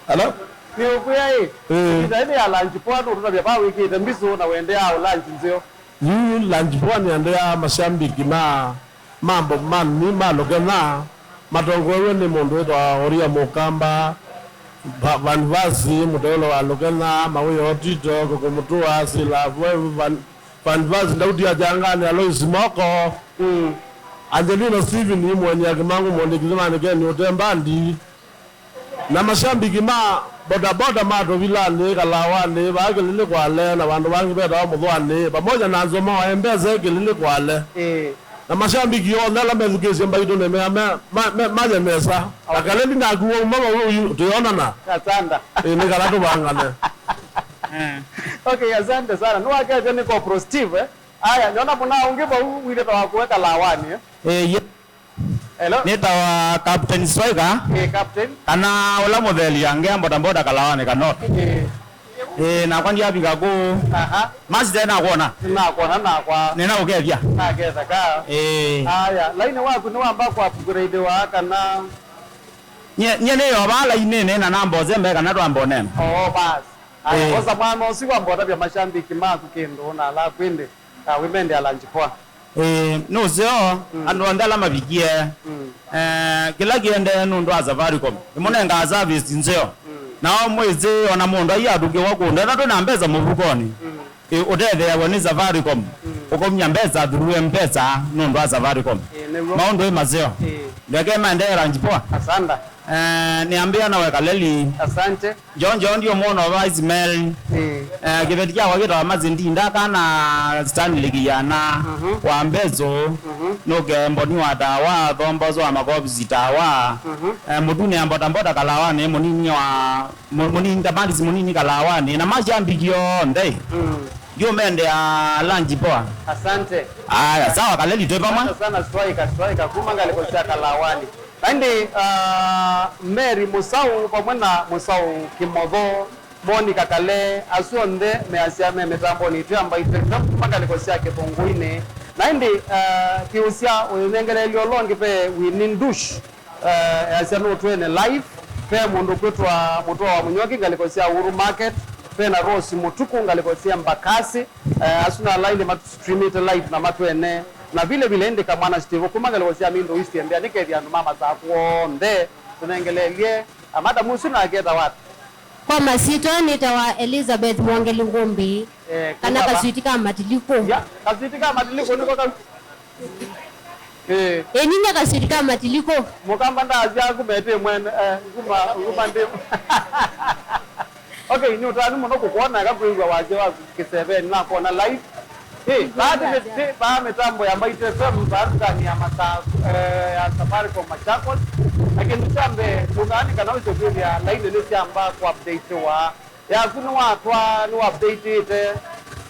ala ni ukuya hii ida ile ala njipoa ndo tunabye pala wiki tembiso na wende hao la njinzio yu lunch pwani andea mashambiki na mambo mani malogena matongowe ni mundu etwa oria mukamba vanvasi mutolo walogena mawe otito kokumutua sila vanvasi ndauti ajangani Alois Moko Angelina Steven ni mwenye akimangu mwende kizimani keni utembandi na mashambiki ma boda mato vilani kalawani bagelile kwale na bandu bangi beta wa mudhwani pamoja na nzoma wa embeze gelile kwale na mashambiki yo nala mezugezi mbaito ne maje mesa akaleli na kuwa mama huyu tuona na asanda ni kalatu bangane okay asante sana no akaje ni ko pro Steve aya niona muna ungiba wile tawa kuweka lawani hello nita wa Captain Striker captain kana ula model yange boda kalawani kanot na kwandi abiga go mas tena kuona na kwa nena ukevya na keza ka aya line wako ni wamba kwa upgrade wa kana nye leo bala inene na nambo zembe kana twambo nene bas aya kosa mama usiku amboda bya mashambiki maku kendo na la kwende women ya lunch kwa no zeo ando andala mabigie kila kiende ndo Safaricom imonenga service nzeo na mwezi ona mundu ayaduke wakunda na tona mbeza muvukoni uthethe yabo ni Safaricom ukomnya mbeza through mpesa ndo Safaricom maondo mazeo ndeke mandera njipoa asante niambia na weka leli asante jonjo ndio muono wa Ismail kibetia wakita mazindi ndaka na Stanley kiyana wa mbezo noge mboni wa dawa dhombozo wa makobi dawa muduni amboda kalawani munini ndabandi munini kalawani na majambikio ndei ndio mende ya lanji poa asante aya sawa kaleli topa mwa sana striker kumanga likosia kalawani andi Mary Musau pamwana Musau Kimodho Monica Kale asuonde measiame metambo ni tiamba itekam kumanga likosia kebonguine naindi kiusia unengele liolongi pe winindush asiano twene live pe mundu kwetwa mutoa wa munyoki ngalikosia Uhuru Market pe na Rose Mutuku ngalikosia Mbakasi asuna line matu streamite live na matwene na vile ndika mwana Steve kumanga likosia mindo isti embea nikedia mama za kuonde tunengelelie amada musu na ageta watu kwa masito nitawa Elizabeth Mwangeli Ngombi kana kasuitika matiliko ya kasuitika matiliko niko kama nini kasuitika matiliko mukamba ndazi yangu mete mwene nguma ndemo okay ni utani muno kukuona kakuigwa waje wa kisebeni na kuona live baada mitambo ya Maite FM baada ya masaa ya Safaricom Machakos lakini chambe tungani kana usofiri ya line ile chamba kwa update wa ya kuna watu ni update ite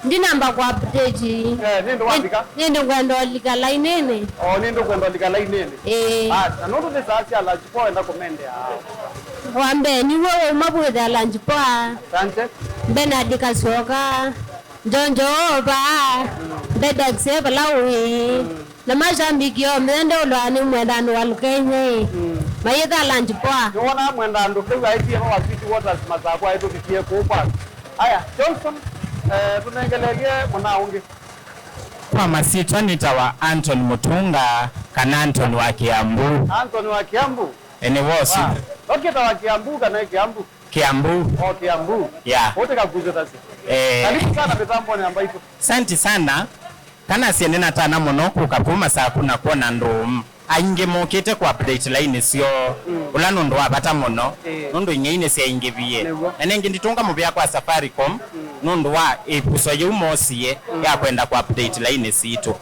ndinamba kwa update nendo wandika nendo kwenda lika line nene nendo kwenda lika line nene na ndo ni sasa la chipo enda komende wambe ni wewe mabweda la chipo asante Bernard Kasoka Jonjo ba dada kusema lawe na mashambikio mende ulwani mwendano walukenye mayeta lunch poa niona mwendano kwa IPM wa City Waters mazako aito kitie kupa haya Johnson tunengelege mnaungi kwa masito nitawa Anton Mutunga kana Anton wa Kiambu ene wosi okay tawa Kiambu kana Kiambu Kiambu yeah wote kakuzo tasi karibu sana mitambo ni ambayo asante sana kana siendena tana muno kukapuma saa kuna kuona ndum ainge mokete kwa update line sio ulano ndo abata muno ndo ingeine sia ingeviye enenge nditunga mubya kwa Safaricom ndo wa epuso yumosie ya kwenda kwa update line sito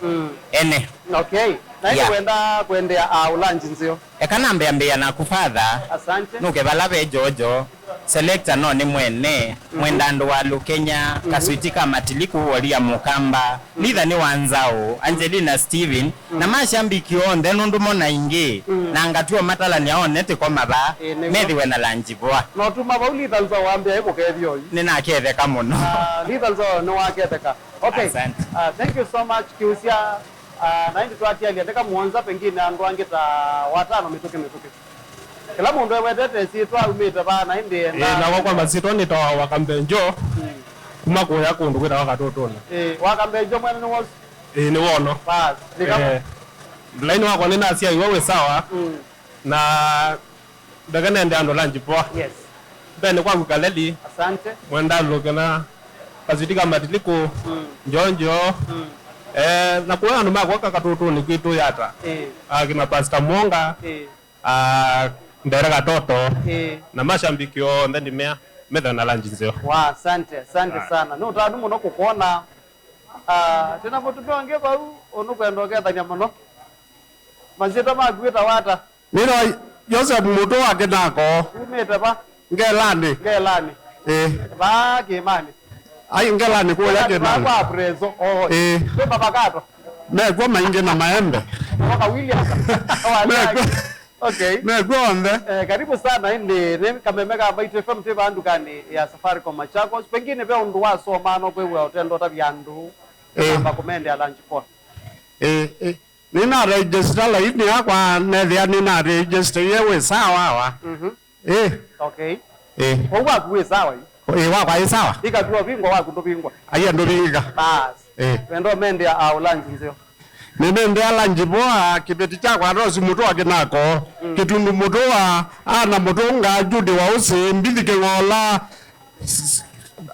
ene okay Na hiyo wenda kuendea ulanji nzio. Ekana mbea na kufadha. Asante. Nuke balabe jojo. Selector no ni mwene. Mwendando wa Lukenya. Kasuitika matiliku walia mukamba. Lidha ni wanzao. Angelina Steven. Na mashambiki onde nundumo na ingi. Na angatuwa matala ni aonete kwa maba. Methi wena lanjibwa. Na utuma ba ulitha nzao wambia hiko kevyo. Nina keve kamuno. Lidha nzao no waketeka. Okay. Thank you so much kiusia. Na hindi tuatia liateka muonza pengine andu angita watano mituke. Kila mundu wetete si twa umita ba na hindi na wakwa masito ni tawa wakambenjo kuma kuya kundu kwita wakatotona wakambenjo mwene ni wosu ni wono bas laini wako nina asia iwewe sawa na daga nende ando lanji poa yes bene kwa kukaleli asante mwenda lukena kazitika matiliko njonjo na kuwa anu mako kakatotoni kwitu yata kina Pastor Monga ndera katoto na mashambiki yo ndeni metha na lanji nzeo. Wa asante sana. No tadu muno kukuona tena mutu wange ba onu kwendo getha nyamono. Mazita magwita wata. Nino Joseph mutu wake nako. Umeta ba ngelani. Ba kimani. Ai ngelani kwa yake na. Ba prezo. Kwa baba kato. Kwa mainge na maembe. Kwa William. Okay. Karibu sana hindi kamemeka Baitu FM tiba andukani ya Safaricom Machakos pengine pe undu wasoma no kwewe otendo tabyandu amba kumende ya lunch pot. Nina register la ini akwa nethia nina register yewe sawa wa. Okay. Kwa kuwe sawa hii. Wakwa sawa. Ikatuwa bingwa waku ndo bingwa. Aya ndo bingwa. Bas. Wendo mende ya lunch nzio. Nende alanji boa kibeti chakwa rosi mutu wake nako kitundu mutu wa ana mutu nga jude wa usi mbili kengola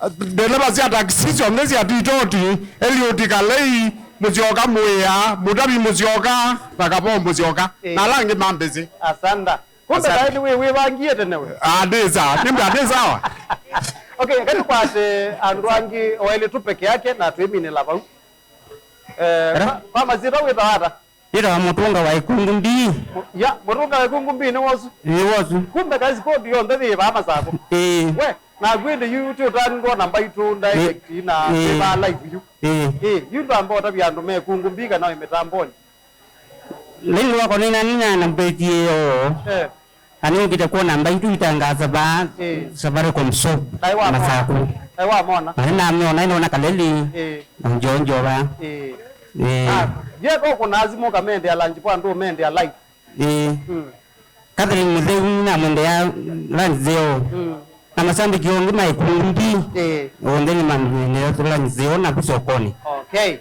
deleba si atakisisi omnesi atitoti elioti kalei muzioka mwea mutabi muzioka nakapo muzioka na langi mambezi asanda kumbe kaili we wangie tenewe adeza nimbe adeza okay kati kwate andwangi oile tu peke yake na tuimini lava mama zira wita hata ira mutunga wa ikungumbi ya mutunga wa ikungumbi ni wosu kumbe kazi kodi yo ndezi baba zako we na gwende YouTube tango namba itu direct na ba live you you ndo ambao tabiandu me kungumbika na imetamboni lini wako nina namba hiyo ani ukitakuwa namba itu itangaza ba Safaricom shop masako aiwa mona na naona kaleli na njonjo ba je ko kuna azimo kamende ya lunch kwa ndo mende ya live kadri mzee na mende ya lunch zeo na masambiki yongi maikumbi ondeni mamene ya lunch zeo na kusokoni okay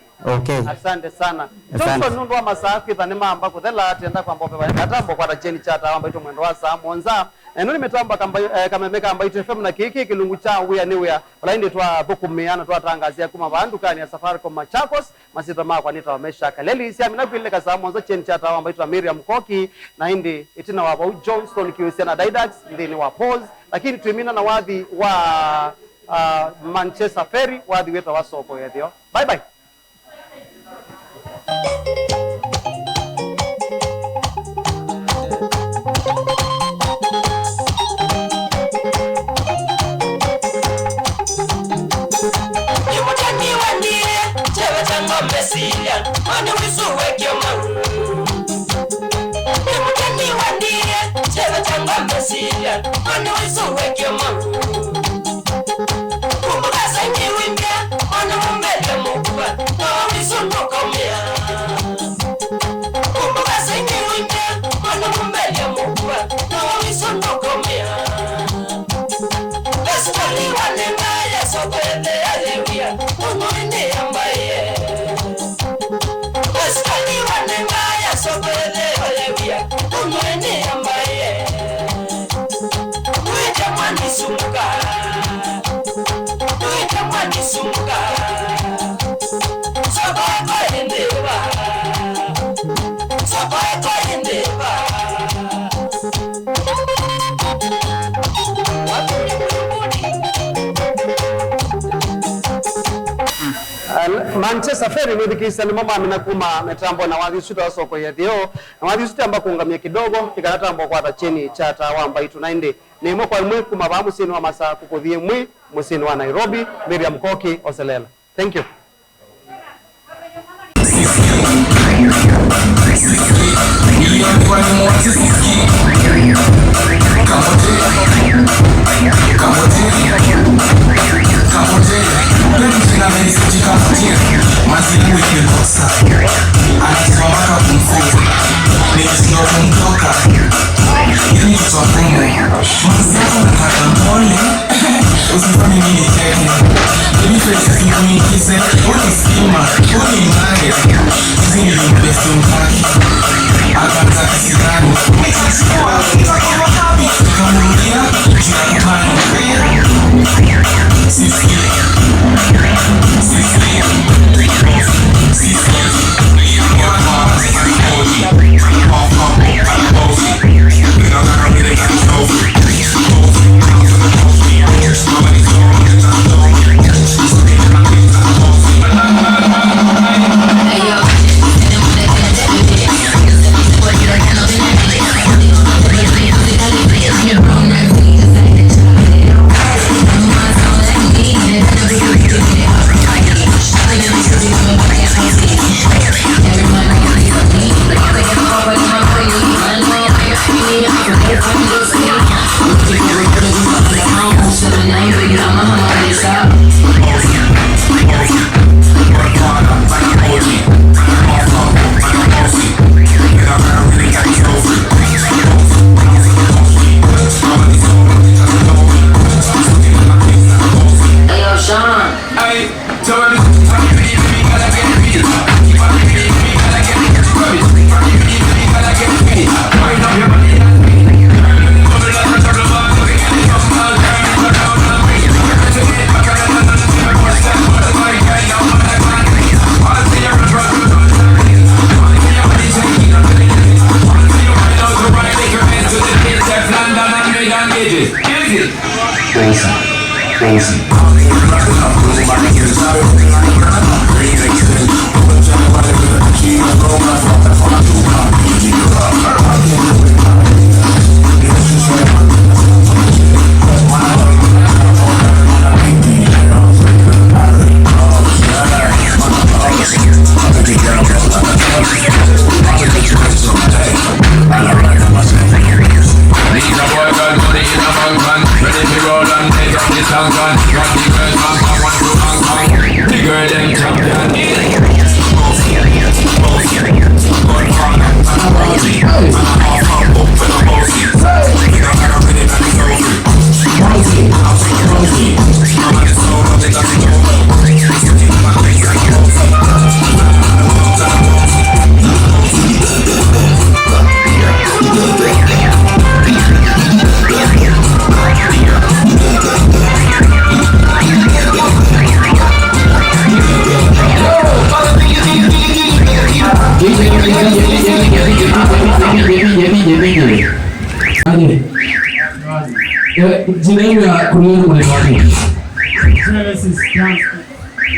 asante sana Johnson nundu wa masafi thani mamba kuthela atenda kwa mbope wa katambo kwa rajeni chata amba ito mwendo wa saa monza eno nimetamba kamemeka amba ito FM na kiki kilungu cha uya ni uya walaindi tuwa thukumiana tuwa tangazia kuma bandukani ya Safaricom Machakos masita makwa nita wamesha kaleli isi amina kuileka saa monza cheni chata amba ito Miriam Koki na hindi itina wa Johnston kiusiana Didax ndini wa Pause lakini tuimina na wadhi wa Manchester Ferry wadhi weta wa soko yethio bye bye. Manchester Ferry ni dikisa ni mama amenakuma metambo na wathi suta soko ya thio na wathi suta amba kuungamia kidogo ikarata ambo kwa chini cha tawamba itu nainde ni mo kwa mwe kuma ba musini wa masa kukuthie mwe musini wa Nairobi Miriam Koki Oselela. Thank you.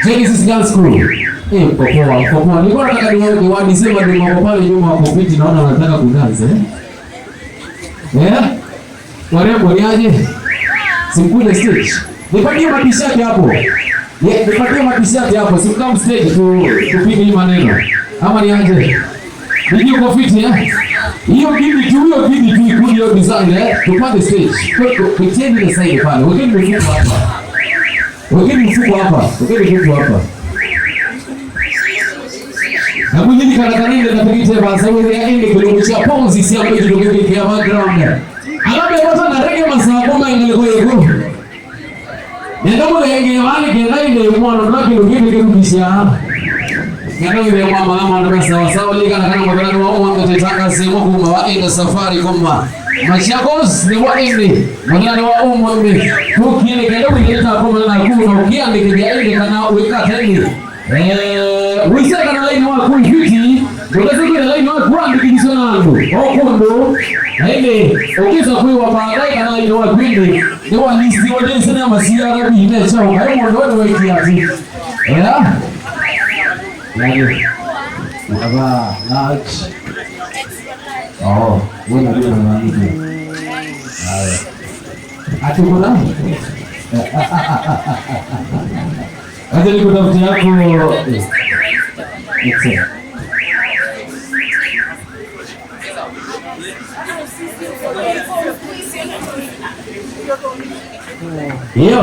Genesis Girls School. Popoa. Nilikuwa nataka nisema ndio mambo pale nyuma kwa kompiti naona wanataka kudansa warembo ni aje? Simkuje stage. Nipatie matishati hapo. Nipatie matishati hapo. Simkam stage tupige hii maneno. Ama ni aje? Ndio kompiti hiyo gidi tu ikuja design tupande stage. Piteni ile side pale. Wekeni mfuko hapa. Wekeni mfuko hapa. Na kujini kanakaninde na pekite basa wewe yaende kulimuchia ponzi si hapo ndio ya background. Alabe watu na rege masaa kama ingelikuwa hivyo. Ndio yenge wale kinainde mwana ndio ndio kibisha. Ndio ile mama ndio sawa lika na kama kwa wao wangetaka sema kwamba waende safari kwamba Machakos ni waende mwana wa umwe tukiende kidogo nileta kama na kuna ukiande kijaende kana weka tena wiseka na line wa kuifiti ndio na line wa kuandi kijisanalo okondo ile ukiza kuiwa baadaye kana line wa kwindi ni wa lisi wa dance na masiara ni ile chao hayo ndio wewe kiasi Lagi. Apa? Large. Oh, boleh lagi. Aku pernah. Ada di kota aku. Iya.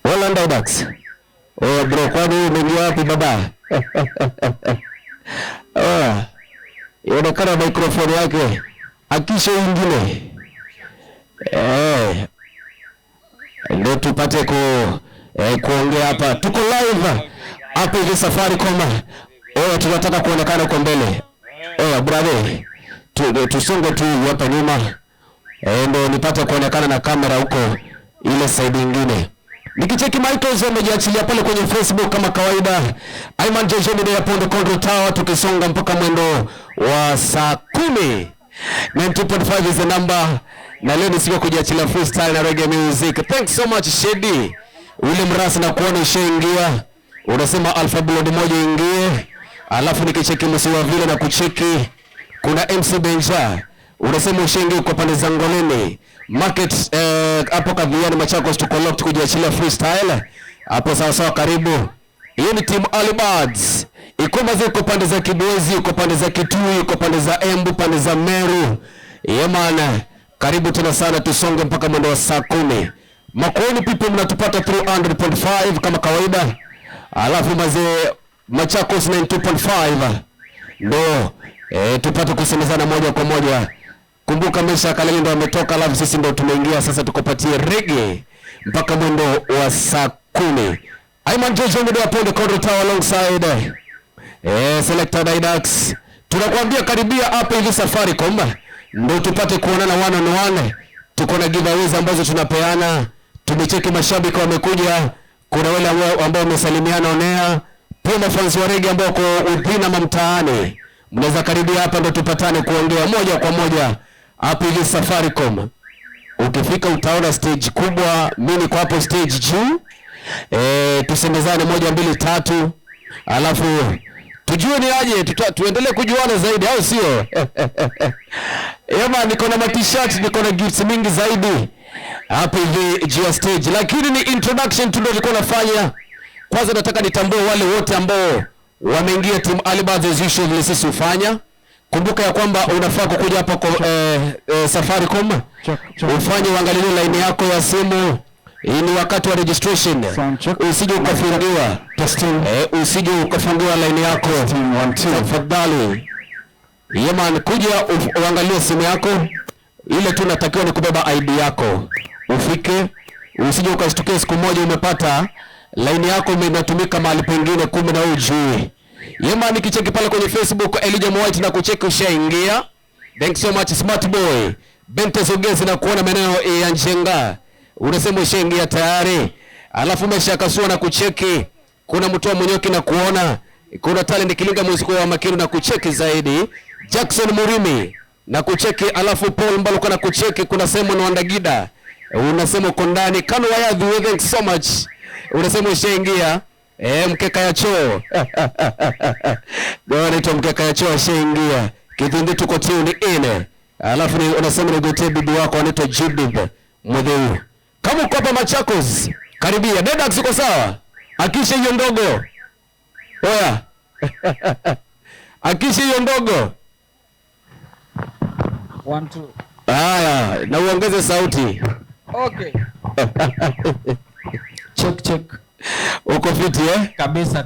Wala Dax. Oh bro, kwani umeingia wapi baba? Inaonekana microphone yake akisha ingine. Ndio tupate kuongea hapa. Tuko live hapa hivi Safaricom. Tunataka kuonekana huko mbele. Brother, tusonge tu hapa nyuma. Ndio nipate kuonekana na kamera huko ile side nyingine. Nikicheki Michaels wamejiachilia pale kwenye Facebook kama kawaida. Ayman Jeje ndio hapo ndo Control Tower, tukisonga mpaka mwendo wa saa 10. 92.5 is the number. Na leo nisiko kujiachilia freestyle na reggae music. Thanks so much Shedi. Ule mrasa na kuona ushaingia. Unasema Alpha Blood moja ingie. Alafu nikicheki msiwa vile na kucheki kuna MC Benja. Unasema ushaingia kwa pande za Ngoleni. Market hapo Kaviani Machakos tuko locked kujiachilia freestyle. Hapo sawa karibu. Hiyo ni team Alibads. Iko mazi kwa pande za Kibwezi, kwa pande za Kitui, kwa pande za Embu, pande za Meru. Yemana, karibu tena sana, tusonge mpaka mwendo wa saa 10. Makueni people mnatupata 300.5 kama kawaida. Alafu mazee Machakos 92.5. Ndio tupate kusemezana moja kwa moja. Kumbuka Mesha Kaleli ndo ametoka, alafu sisi ndo tumeingia sasa, tukopatie reggae mpaka mwendo wa saa 10. Ayman Jeje ndio hapo ndo Control Tower alongside Selector Didax. Tunakuambia karibia hapa hivi Safaricom ndio tupate kuonana one on one. Tuko na giveaways ambazo tunapeana. Tumecheki mashabiki wamekuja, kuna wale ambao wamesalimiana onea, pia fans wa reggae ambao kwa udhina mtaani. Mnaweza karibia hapa ndio tupatane kuongea moja kwa moja hapa hivi Safaricom. Ukifika utaona stage kubwa, mimi niko hapo stage juu. Tusemezane 1 2 3. Alafu tujue ni aje, tuendelee kujuana zaidi au sio? Niko na t-shirt, niko na gifts mingi zaidi hapa hivi juu stage. Lakini ni introduction tu ndio nilikuwa nafanya. Kwanza nataka nitambue wale wote ambao wameingia team Alibads as usual sisi ufanya. Kumbuka ya kwamba unafaa kukuja hapa kwa Safaricom. Ufanye uangalie line yako ya simu. Hii ni wakati wa registration. Usije ukafungiwa. Usije ukafungiwa line yako. Tafadhali. Yeman, kuja uangalie simu yako. Ile tu natakiwa ni kubeba ID yako. Ufike, usije ukashtukia siku moja umepata line yako imetumika mahali pengine kumbe na ujui. Yeman, nikicheki pale kwenye Facebook Elijah White na kucheki ushaingia. Thanks so much Smart Boy. Bente Sogezi na kuona maeneo ya Njenga. Unasema ushaingia tayari. Alafu umeshakasua na kucheki. Kuna mtu wa Munyoki na kuona. Kuna Talent Kilinga muziki wa Makini na kucheki zaidi. Jackson Murimi na kucheki. Alafu Paul Mbaluka na kucheki. Kuna Simon Wandagida. Unasema uko ndani. Kanu Wayadhi, thanks so much. Unasema ushaingia. Mkeka ya choo. Ndio anaitwa mkeka ya choo ushaingia. Kipindi tuko tune in. Alafu unasema nigote bibi wako anaitwa Judith Mudheu. Kama uko hapa Machakos, karibia. Dedax uko sawa? Akisha hiyo ndogo. Oya. Akisha hiyo ndogo. 1 2 Haya, na uongeze sauti. Okay. Check. Uko fiti Kabisa.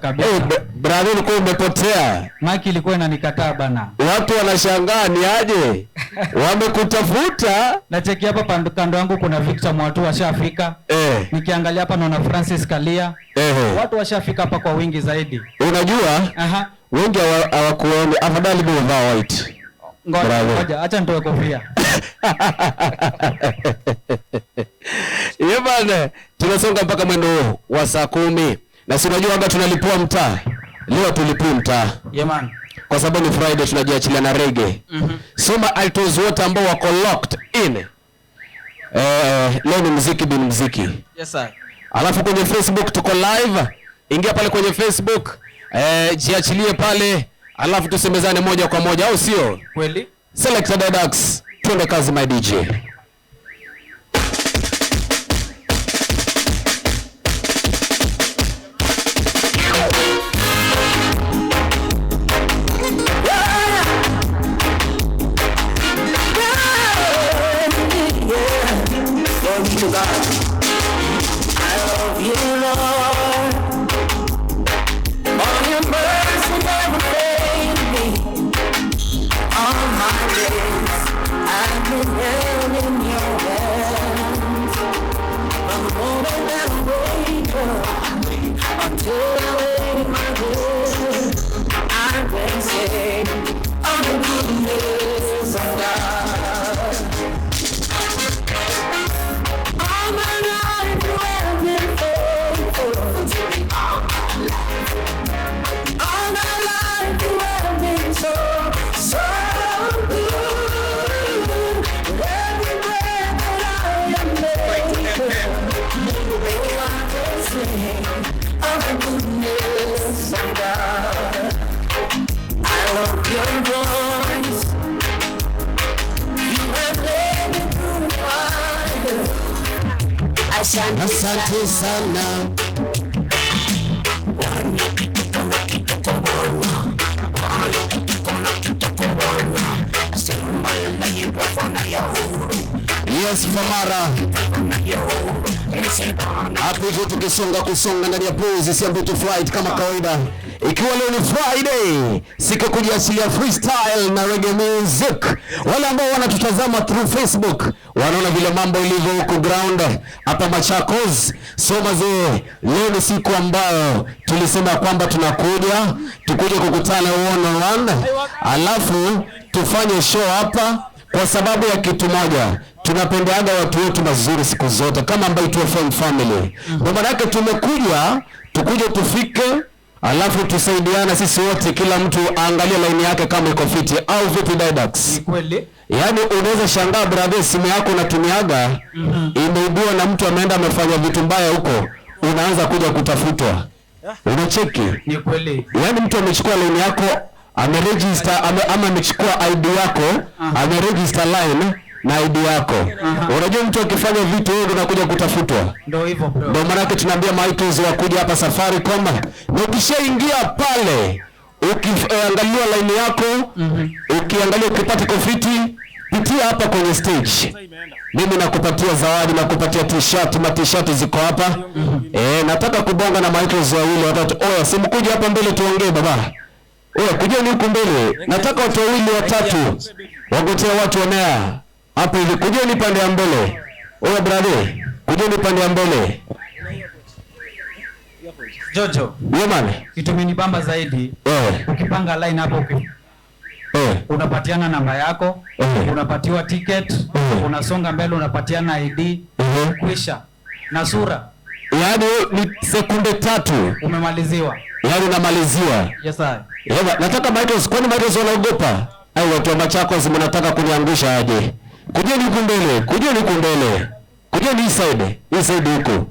Brother, ulikuwa umepotea. Mike ilikuwa inanikataa bana. Watu wanashangaa ni aje? Wamekutafuta. Na cheki hapa kando yangu kuna Victor Mwatu washafika. Nikiangalia hapa naona Francis Kalia. Watu washafika hapa kwa wingi zaidi. Unajua? Wengi hawakuoni. Afadhali umevaa white. Ngoja, acha nitoe kofia. Bana, tunasonga mpaka mwendo wa saa 10. Na si unajua hapa tunalipua mtaa. Leo tulipua mtaa. Man. Kwa sababu ni Friday tunajiachilia na reggae. Soma altos wote ambao wako locked in. Leo ni muziki bin muziki. Yes sir. Alafu kwenye Facebook tuko live. Ingia pale kwenye Facebook. Jiachilie pale. Alafu tusemezane moja kwa moja au sio? Kweli? Selected Dax. Twende kazi my DJ. Asante sana. Yes, Famara. Hapo hivyo tukisonga ndani ya Blues Siambu to Flight kama kawaida. Ikiwa leo ni Friday, siku kujiachilia freestyle na reggae music. Wale ambao wanatutazama through Facebook wanaona vile mambo ilivyo huko ground hapa Machakos. So mazee, leo ni siku ambayo tulisema kwamba tukuje kukutana one on one. Alafu tufanye show hapa kwa sababu ya kitu moja. Tunapendeaga watu wetu mazuri siku zote kama ambayo tu family. Kwa maana yake tukuje tufike. Alafu tusaidiana sisi wote, kila mtu aangalie line yake kama iko fiti au vipi Dax? Ni kweli. Yaani unaweza shangaa brother, simu yako unatumiaga imeibiwa na mtu ameenda amefanya vitu mbaya huko, unaanza kuja kutafutwa. Unacheki? Ni kweli. Yaani mtu amechukua line yako, ameregister ama amechukua ID yako, ameregister line na ID yako. Unajua mtu akifanya vitu wewe unakuja kutafutwa. Ndio hivyo bro. Ndio maana tunaambia Michaels wakuja hapa Safaricom. Na ukishaingia pale, ukiangalia line yako, ukiangalia ukipata kofiti, pitia hapa kwenye stage. Mimi nakupatia zawadi, nakupatia t-shirt, t-shirt ziko hapa. Nataka kubonga na Michaels wawili watatu. Oya, simkuja hapa mbele tuongee baba. Oya, kujeni huku mbele. Nataka watu wawili watatu wagotea watu wanea. Hapo hivi kujeni pande ya mbele. Oya brother, kujeni pande ya mbele. Jojo. Man. Kitu imenibamba zaidi. Ukipanga line hapo unapatiana namba yako, unapatiwa ticket, unasonga mbele unapatiana ID, kwisha na sura. Yaani ni sekunde 3 umemaliziwa. Yaani unamaliziwa. Yes sir. Nataka Michaels, kwani Michaels wanaogopa? Ai watu wa Machakos mnataka kuniangusha aje? Kujeni huku mbele, kujeni huku mbele. Kujeni hii side huko.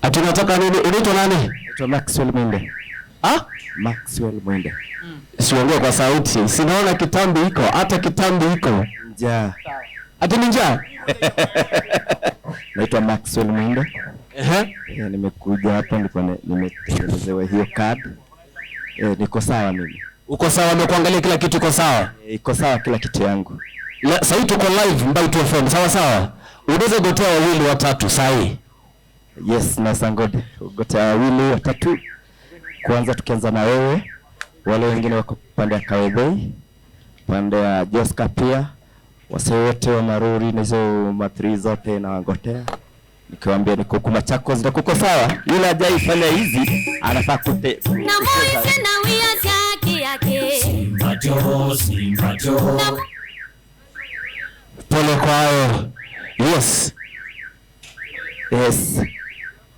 Atunataka nini? Unaitwa nani? Naitwa Maxwell Mwende. Maxwell Mwende. Siongea kwa sauti. Sinaona kitambi iko, hata kitambi iko. Njaa. Ati ni njaa? Naitwa Maxwell Mwende. Nimekuja hapa nimetengenezewa hiyo card. Niko sawa mimi. Uko sawa, amekuangalia kila kitu iko sawa? Iko sawa kila kitu yangu. Sasa tuko live Mbaitu FM. Sawa sawa. Unaweza gotea wawili watatu sahi? Yes, na sangode. Gotea wawili watatu. Kwanza tukianza na wewe. Wale wengine wako pande ya Kawebei, pande ya Joska pia. Wase wote wa Maruri na hizo matri zote na gotea. Nikiwaambia niko kuma chako zita kuko sawa. Yule ajai fanya hizi anafaa kute. Na moise na wia jaki yake. Simbajo. Pole kwao. Yes. Yes.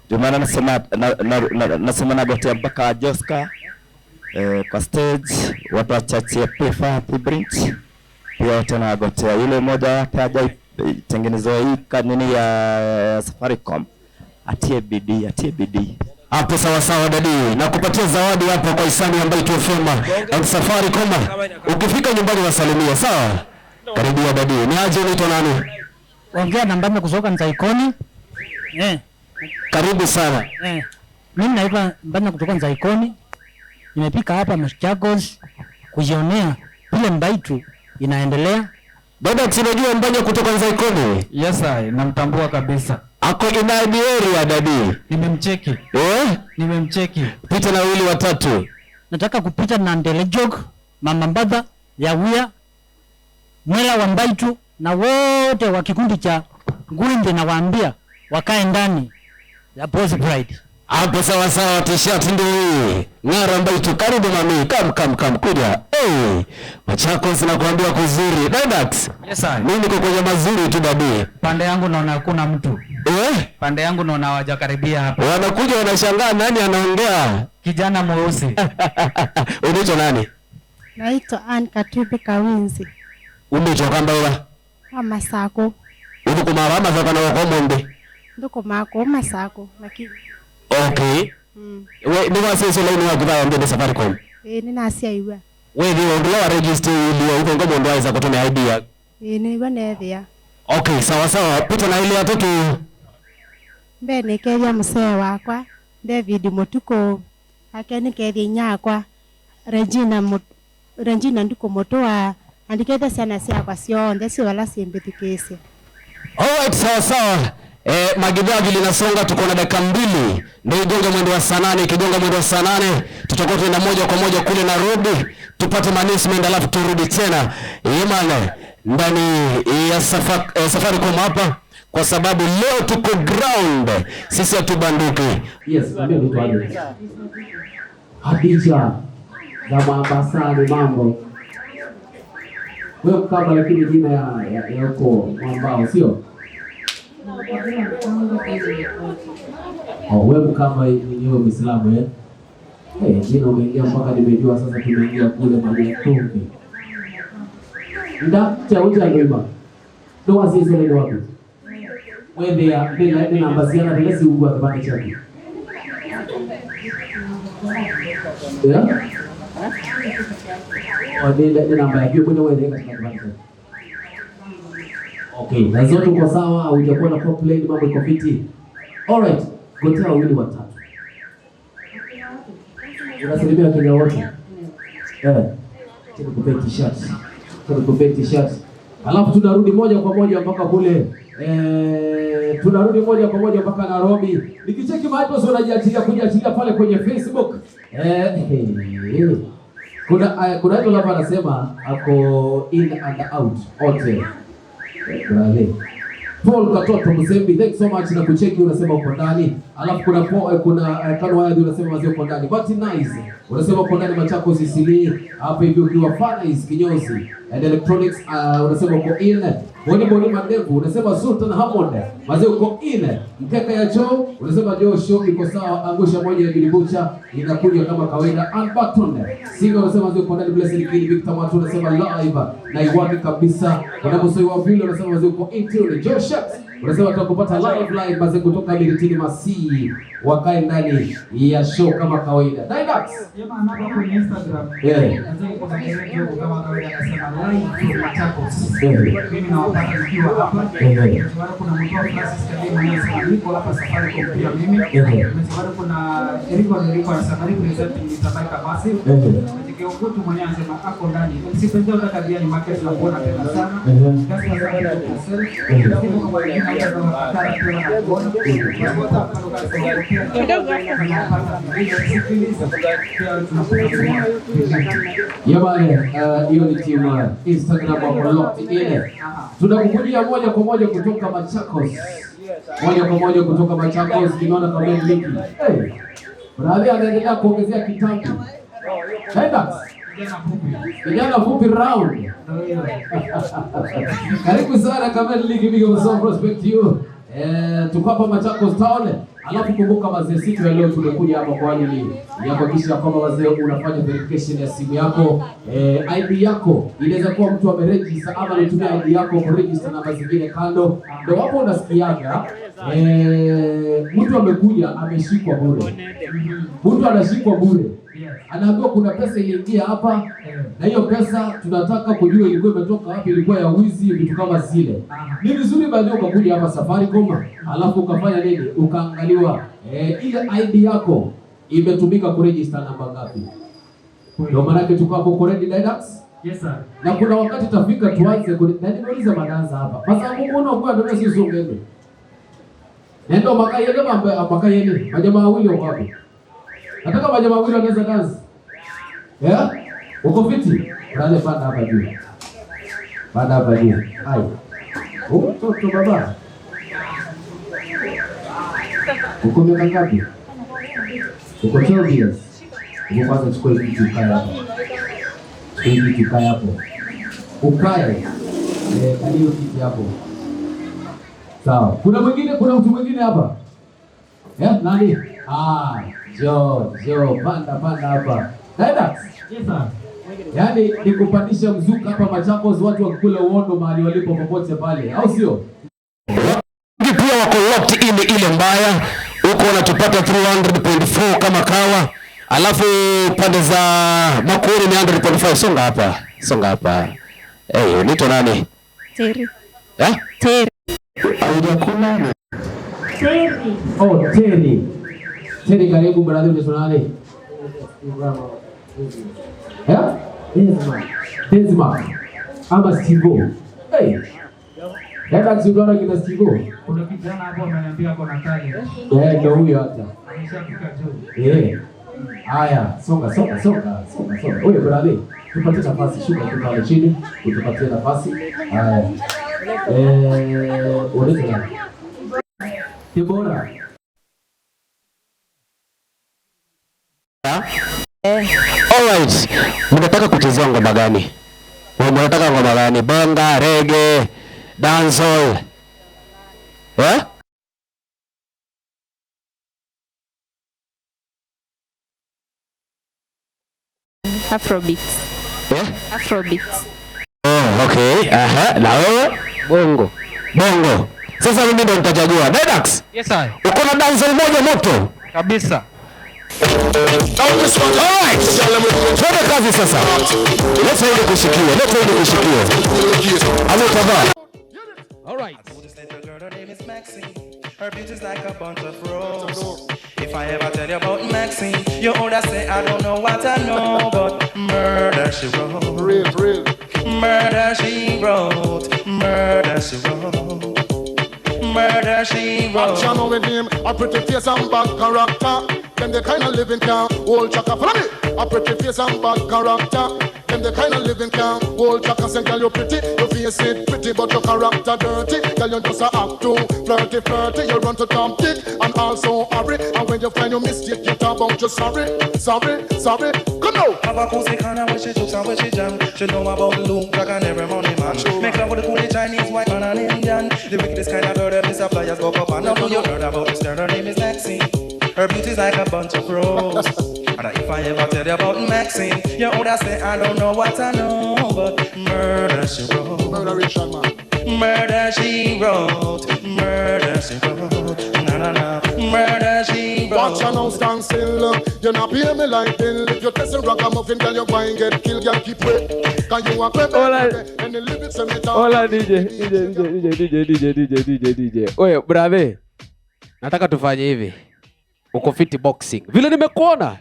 Jumana nasema nagotea mpaka Joska. Kwa stage watu wachache prefer Branch. Pia wote nagotea yule mmoja wake ajai tengenezwa hii kanini ya Safaricom. Atie bidii. Hapo sawa sawa dadi. Na kupatia zawadi hapo kwa hisani ambayo tuofema Safaricom. Ukifika nyumbani wasalimia, sawa? Karibia dadi. Ni aje unaitwa nani? Ongea na Mbanya kutoka Nzaikoni. Karibu sana. Mimi naitwa Mbanya kutoka Nzaikoni. Nimepika hapa Machakos kujionea ile Mbaitu inaendelea. Dada, tunajua Mbanya kutoka Nzaikoni? Yes, namtambua kabisa. Ako in the area dadi. Nimemcheki. Nimemcheki. Pita na wili watatu. Nataka kupita na Ndelejog, Mama Mbadha, Yawia, Mwela wa Mbaitu na wote wa kikundi cha Gwinde, na waambia wakae ndani ya Boss Bride. Hapo sawa sawa, t-shirt ndio hii. Ng'ara Mbaitu, karibu mami. Come kuja. Machakos nakuambia kuzuri. Dadat. Yes sir. Mimi niko kwenye mazuri tu dadi. Pande yangu naona hakuna mtu. Pande yangu naona hawajakaribia hapa. Wanakuja wanashangaa nani anaongea? Kijana mweusi. Unaitwa nani? Naitwa Ann Katubi Kawinzi. Umechoka Mbaila? Masako. Uko marama za kana wako monde. Ndoko mako Masako lakini. Okay. Wewe ndio wasisi line wako baya ndio Safaricom. Nina asia iwa. Wewe ndio wa register ndio uko ngomo ndio aweza kutumia ID yako. Nilikuwa nethia. Okay, sawa sawa. Pita na ile watoto. Mbene keria msee wakwa David Motuko. Akeni keria nyakwa Regina ndiko motoa andikete sana sia kwa sionde si wala simbithikese. Alright, sawa sawa. Magidagi linasonga, tuko na dakika 2 ndio igonga mwendo wa saa 8. Kigonga mwendo wa saa 8 tutakuwa tunaenda moja kwa moja kule Nairobi tupate management, alafu turudi tena yemane ndani ya Safaricom hapa, kwa sababu leo tuko ground, sisi hatubanduki. Yes, mimi ndio Hadija na Mwambasani mambo. Wewe kama lakini jina yako Mwambao sio? Wewe kama yeye Muislamu jina umeingia mpaka nimejua sasa tumeingia kule Majiatumbi. Nda cha uja ngema. Ndo wasisi ile wapi? Wewe ya bila namba ziana ile si ugwa kipande chake. Ile namba ya hiyo wewe katika kipande chake. Okay, na zote uko sawa, hujakuwa na complaint, mambo iko fiti. Alright, gotea wawili watatu. Unasalimia Kenya wote. Tunakupe t-shirt. Alafu tunarudi moja kwa moja mpaka kule. Tunarudi moja kwa moja mpaka Nairobi. Nikicheki Maitos kujiachilia pale kwenye Facebook. Kuna hilo hapa anasema ako in and out wote. Brale. Paul Katoto Mzembi, thanks so much na kucheki, unasema uko ndani. Alafu kuna Kanwaya unasema mazio uko ndani. But nice. Unasema uko ndani Machakos Sisili. Hapa hivi ukiwa Finance kinyozi and electronics unasema uko in. Boni Mandevu unasema Sultan Hammond. Mazio uko in. Mkeka ya Joe unasema Joe show iko sawa, angusha moja ya bilibucha inakuja kama kawaida. Unbutton. Singa unasema mazio uko ndani. Blessed Kid Victor Matu unasema live na iwake kabisa. Unaposema vile unasema mazio uko in tune. Joe Shucks unasema tutakupata live mazee kutoka Miritini Masi, wakae ndani ya show kama kawaida. Divax Yema anapa kwenye Instagram. Nazeni kuna kiredio kama kawaida anasema live Machakos. Mimi nawapata nikiwa hapa. Msibara kuna mtu wa Francis Kadema anasema niko hapa Safaricom pia mimi. Msibara kuna Eriko anasema representing Mitabaika Massive. Kiongozi mwenyewe anasema ako ndani. Msipendeo kaka dia ni market la kuona tena sana. Kasi ya sana yourself. Ndipo kama wengine hata wanataka tena kuona. Yabale, hiyo ni timu Instagram kwa Locked In. Tunakujia moja kwa moja kutoka Machakos. Moja kwa moja kutoka Machakos, tunaona kama liki. Brother anaendelea kuongezea kitambi. Kijana fupi round. Karibu sana kama liki big of some prospect you. Tuko hapa Machakos town. Alafu kumbuka wazee, siku ya leo tumekuja hapa kwa ajili ya kuhakikisha kwamba wazee unafanya verification ya simu yako. ID yako inaweza kuwa mtu ameregister ama anatumia ID yako kuregister namba zingine kando. Ndio hapo unasikiaga mtu amekuja ameshikwa bure. Mtu anashikwa bure. Anaambiwa kuna pesa iliingia hapa na hiyo pesa tunataka kujua ilikuwa imetoka wapi, ilikuwa ya wizi, vitu kama zile. Ni vizuri baadaye ukakuja hapa Safaricom, alafu ukafanya nini? Ukaangaliwa ile ID yako imetumika kuregister namba ngapi. Ndio maana tuko hapo kwa Red Deluxe. Yes sir. Na kuna wakati tafika tuanze na nimeuliza madanza hapa. Sasa Mungu kwa ndio sisi ungeni. Ndio makayele makayele. Majamaa wawili wako wapi? Nataka majamaa wawili wanaweza kazi. Uko fiti? Wale panda hapa juu. Panda hapa juu. Hai. Mtoto baba. Uko miaka ngapi? Uko 12 years. Uko kwanza chukua hiki kaya hapo. Hiki kikaya hapo. Ukae. Kalio kiti hapo. Sawa. Kuna mtu mwingine hapa? Nani? Jo, panda hapa. Dada? Yes sir. Yaani ni kupandisha mzuka hapa Machakos, watu wakikula uondo mahali walipo popote pale, au sio? Pia wako Locked In ile mbaya. Huko wanatupata 300.4 kama kawa. Alafu pande za Makueni ni 100.5. Songa hapa. Unito nani? Terry. Terry. Haujakula? Terry. Terry karibu brother unationale. Desma. Ama Stivo. Dada Zidora kina Stivo. Kuna kijana hapo ananiambia kuna kali. Ndio huyo hata. Ameshafika juu. Haya, songa. Oye brother, tupatie nafasi, shuka tukale chini, utupatie nafasi. Haya. Unaitwa nani? Debora. Alright. Mnataka kuchezea ngoma gani? Mnataka ngoma gani? Bonga, reggae, dancehall. Afrobeats. Afrobeats. Okay. Na wewe? Bongo. Sasa mimi ndo nitachagua. Dedax? Yes sir. Uko na dancehall moja moto? Kabisa. Alright. Twende kazi sasa. Leta ile kushikiwa. Alotava. Alright. Her beauty's like a bunch of roses. If I ever tell you about Maxine, you older say I don't know what I know, but murder she wrote. Real. Murder she wrote. Action with him, a pretty face and bad character. Them the kind of living can hold chaka. Follow me. A pretty face and bad character. Them the kind of living can hold chaka. Say, girl, you pretty, your face it pretty, but your character dirty. Girl, you just a act too flirty. You run to Tom Dick and also hurry. And when you find your mistake, you talk about you sorry. Come now. Have a pussy kind of when she jokes and when she jam. She know about Luke like an every money man. Make love with the coolie Chinese, white man and Indian. The wickedest kind of girl that Mr. Flyers go up and now you heard about this girl. Her name is Maxine. Her beauty's like a bunch of roses. And if I ever tell you about Maxine, you older say I don't know what I know, but murder she wrote. Murder she wrote. Na. Murder she wrote. Watch your now stand still. You not pay me like bill. If you test a ragamuffin, girl, you go and get killed. Girl, keep wait. Cause you are clever. And the lyrics are metal. Hola DJ. Oye brother, nataka tufanye hivi. Uko fiti boxing. Vile nimekuona.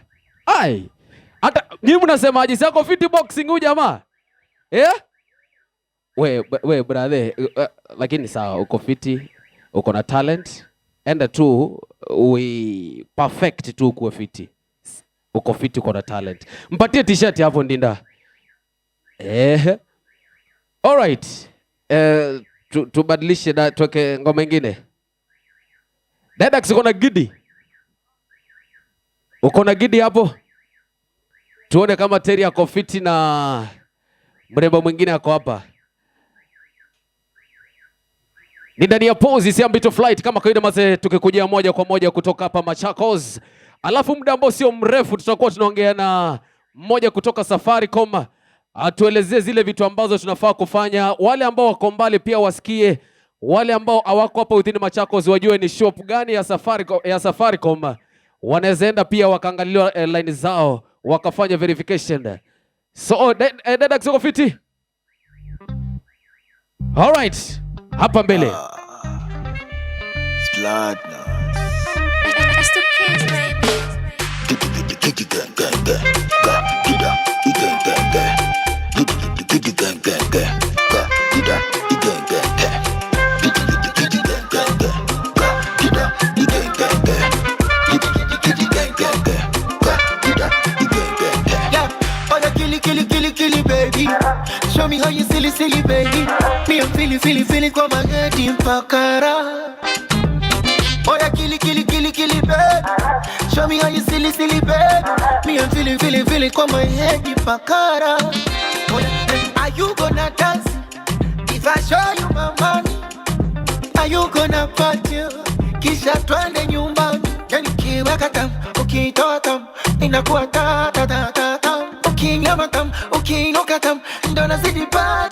Hata nyinyi mnasemaje sako fiti boxing huyu jamaa? We brother, lakini sawa uko fiti, uko na talent. And tu we perfect tu kuwa fiti. Uko fiti, uko na talent. Mpatie t-shirt hapo Ndinda. All right. Tubadilishe na tuweke ngoma nyingine. Dedax uko na gidi? Uko na gidi hapo? Tuone kama Terry ako fiti na mrembo mwingine ako hapa. Ni ndani ya Pulse Siambi to Flight kama kawaida maze, tukikujia moja kwa moja kutoka hapa Machakos. Alafu muda ambao sio mrefu tutakuwa tunaongea na mmoja kutoka Safaricom atuelezee zile vitu ambazo tunafaa kufanya. Wale ambao wako mbali pia wasikie, wale ambao hawako hapa within Machakos wajue ni shop gani ya Safaricom. Wanaweza enda pia wakaangalia line zao wakafanya verification. So dada kiko fiti? All right. Hapa mbele. Killy, baby. Show me how you silly, baby. Me, I'm feeling kwa mageti mpakara. Oh yeah, killy, baby. Show me how you silly, baby. Me, I'm feeling kwa mageti mpakara. Oh yeah, are you gonna dance? If I show you my money, are you gonna party? Kisha twende nyumbani. Yani kiweka tam, ukitoa tam, inakuwa ta. Ukinyama tam, ukiinuka tam, ndo nazidi pa.